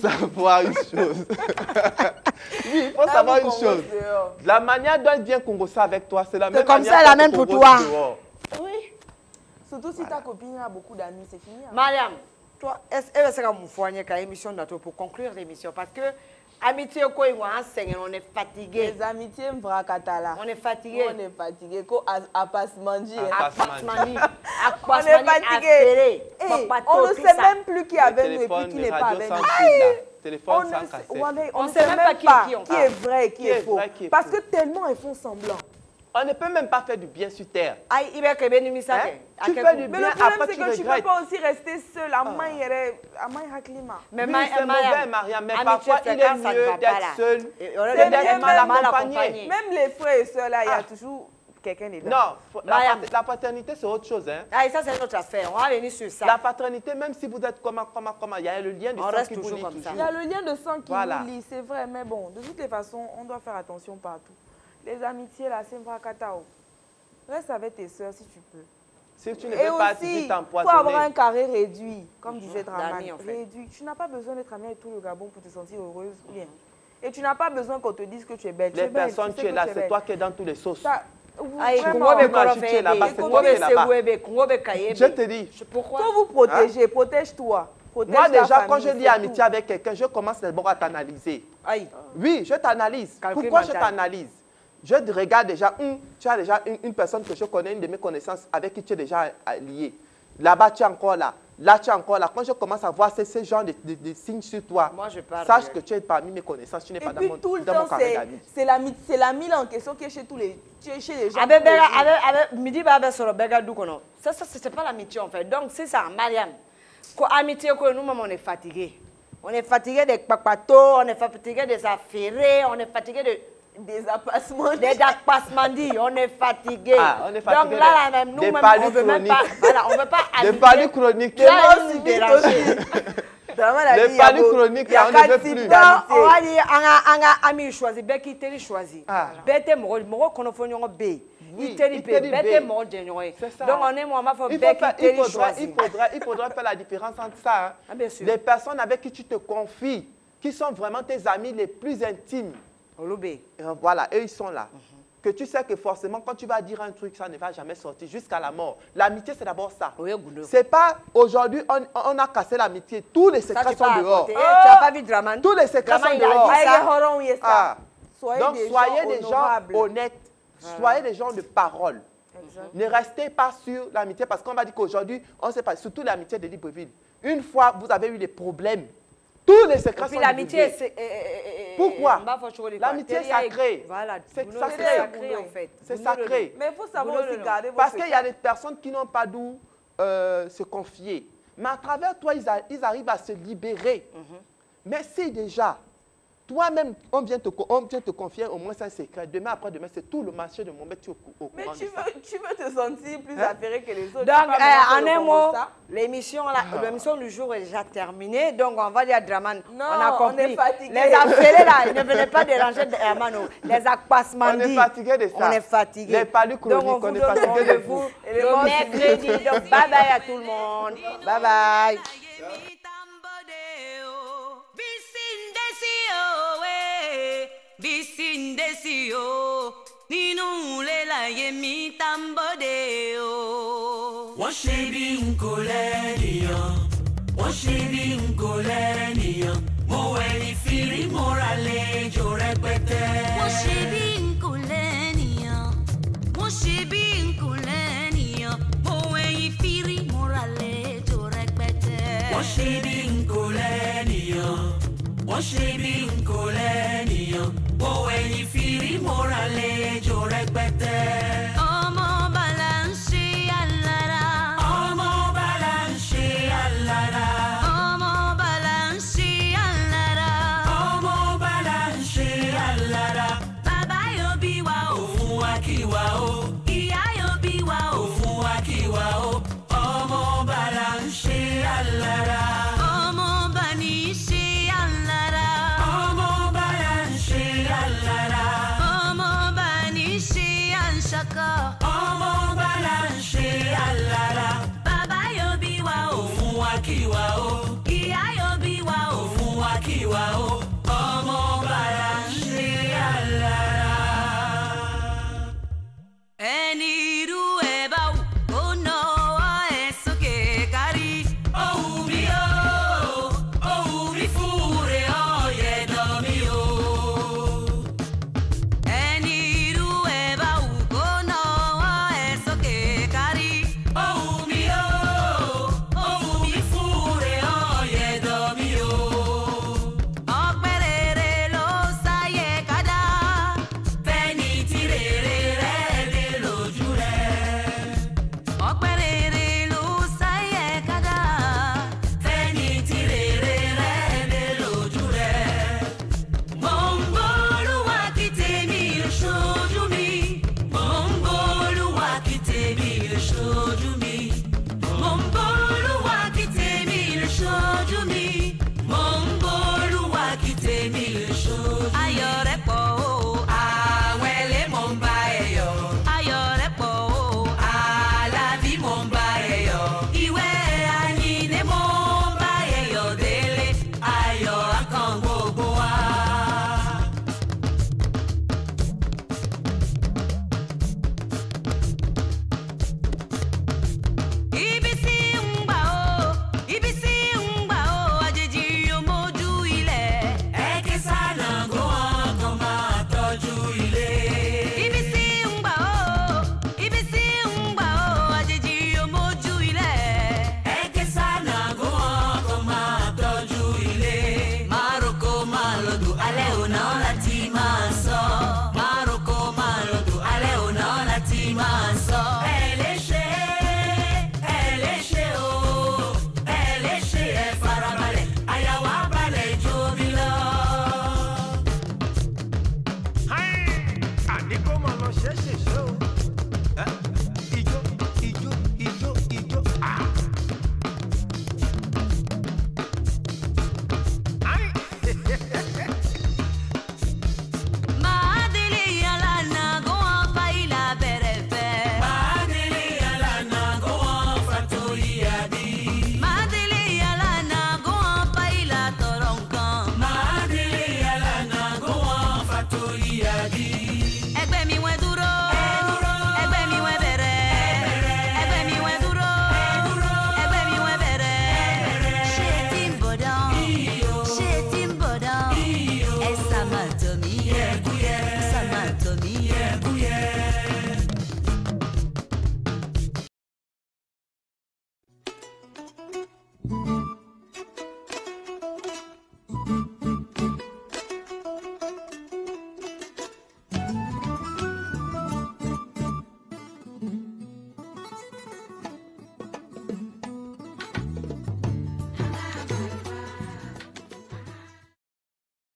Savoir une chose. Oui, il faut savoir une chose. La manière dont elle vient Congo-ça avec toi, c'est la même comme manière ça, la même pour toi. Oui. Surtout si ta copine a beaucoup d'amis, c'est fini. Hein. Mariam, toi, est-ce que c'est comme une émission pour conclure l'émission? Parce que amitié, on est fatigué. Les amitiés, on est fatigué. On est fatigué. Apasmandi. On est fatigué. On ne sait même plus qui est avec nous et puis qui n'est pas avec nous. On ne sait même pas qui est vrai et qui est faux. Parce que tellement ils font semblant. On ne peut même pas faire du bien sur terre. Hein? Tu fais du Mais bien, le problème, après c'est que tu ne peux pas aussi rester seul. Mais c'est mauvais, Mariam. Mais parfois, il est mieux d'être seul. C'est d'être mal accompagné. Même les frères et sœurs, là, il y a toujours quelqu'un dedans. Non, la paternité, c'est autre chose. Hein. Ça, c'est notre affaire. On va venir sur ça. La paternité, même si vous êtes comment, il y a le lien de sang qui vous lie toujours. Il y a le lien de sang qui nous lie, c'est vrai. Mais bon, de toutes les façons, on doit faire attention partout. Les amitiés, là, c'est un vrai catao. Reste avec tes soeurs si tu peux. Si tu ne veux pas t'empoisonner. Il faut avoir un carré réduit, comme disait Draman. Réduit. Tu n'as pas besoin d'être amie avec tout le Gabon pour te sentir heureuse. Bien. Et tu n'as pas besoin qu'on te dise que tu es belle. Les personnes, tu es là, c'est toi qui es dans tous les sauces. Je te dis. Pourquoi? Il faut vous protéger. Protège-toi. Moi, déjà, quand je lis amitié avec quelqu'un, je commence d'abord à t'analyser. Oui, je t'analyse. Pourquoi je t'analyse? Je regarde déjà, tu as déjà une personne que je connais, une de mes connaissances avec qui tu es déjà lié. Là-bas, tu es encore là. Là, tu es encore là. Quand je commence à voir ce genre de signes sur toi, sache que tu es parmi mes connaissances. Tu n'es pas dans mon carré d'amis. C'est l'ami en question qui est chez tous les, chez les gens. Midi, ça, c'est pas l'amitié en fait. Donc, c'est ça, Mariam. Amitié, nous, on est fatigués. On est fatigué des papatos, on est fatigué des affairés, on est fatigué des apassements. On est fatigué. On est fatigué. Donc là, même, nous, on veut même pas. Voilà, on veut pas. Des palus chroniques. Des palus chroniques, on ne veut plus. On va dire, on a ami choisi, Becky Terry choisi. Bête moro konofonyo be. C'est ça. Donc on est moi faut Becky Terry choisi. Il faudra faire la différence entre ça. Les personnes avec qui tu te confies, qui sont vraiment tes amis les plus intimes. Voilà, eux ils sont là. Que tu sais que forcément quand tu vas dire un truc, ça ne va jamais sortir jusqu'à la mort. L'amitié c'est d'abord ça. C'est pas aujourd'hui on a cassé l'amitié. Tous les secrets sont dehors. Tu n'as pas vu Draman? Tous les secrets sont dehors. Donc soyez des gens honnêtes. Soyez des gens de parole. Ne restez pas sur l'amitié parce qu'on va dire qu'aujourd'hui, on ne sait pas, surtout l'amitié de Libreville. Une fois vous avez eu des problèmes, Tous les secrets sont l'amitié, divulgués. Pourquoi? L'amitié est sacrée. Voilà, c'est sacré en fait. C'est sacré. Mais il faut savoir aussi garder vos Parce qu'il y a des personnes qui n'ont pas d'où se confier. Mais à travers toi, ils arrivent à se libérer. Mais si déjà, toi-même, on vient te confier au moins un secret. Demain, après-demain, c'est tout le marché de Mohamed au courant. Mais tu veux te sentir plus affairé que les autres. Donc, en un mot, l'émission du jour est déjà terminée. Donc, on va dire à Draman, non, on a compris. On est fatigué. Les affaires là, ils ne venaient pas déranger Hermano. Les akpasmandis. On est fatigué de ça. On est fatigué. Les palus chroniques, on est fatigué de vous. Le mercredi. Donc, bye bye à tout le monde. Bye bye. Bisindesio ninulela yemi tambodeo Washebi nkolenia Washebi nkolenia Moweni firi morale jo repete Washebi nkolenia Moweni firi morale jo repete Washebi nkolenia Washebi nkolenia Moweni firi morale jo repete Omo balanci allara Omo balanci allara Omo balanci allara Omo balanci allara Baba yo biwa Ofun akiwa o Iya yo biwa Ofun akiwa o Omo balanci allara Omo banishi allara Omo balanci allara Omo banishi anshaka Omo balanci allara Baba yo biwa Ofun akiwa o Iya yo biwa Ofun akiwa o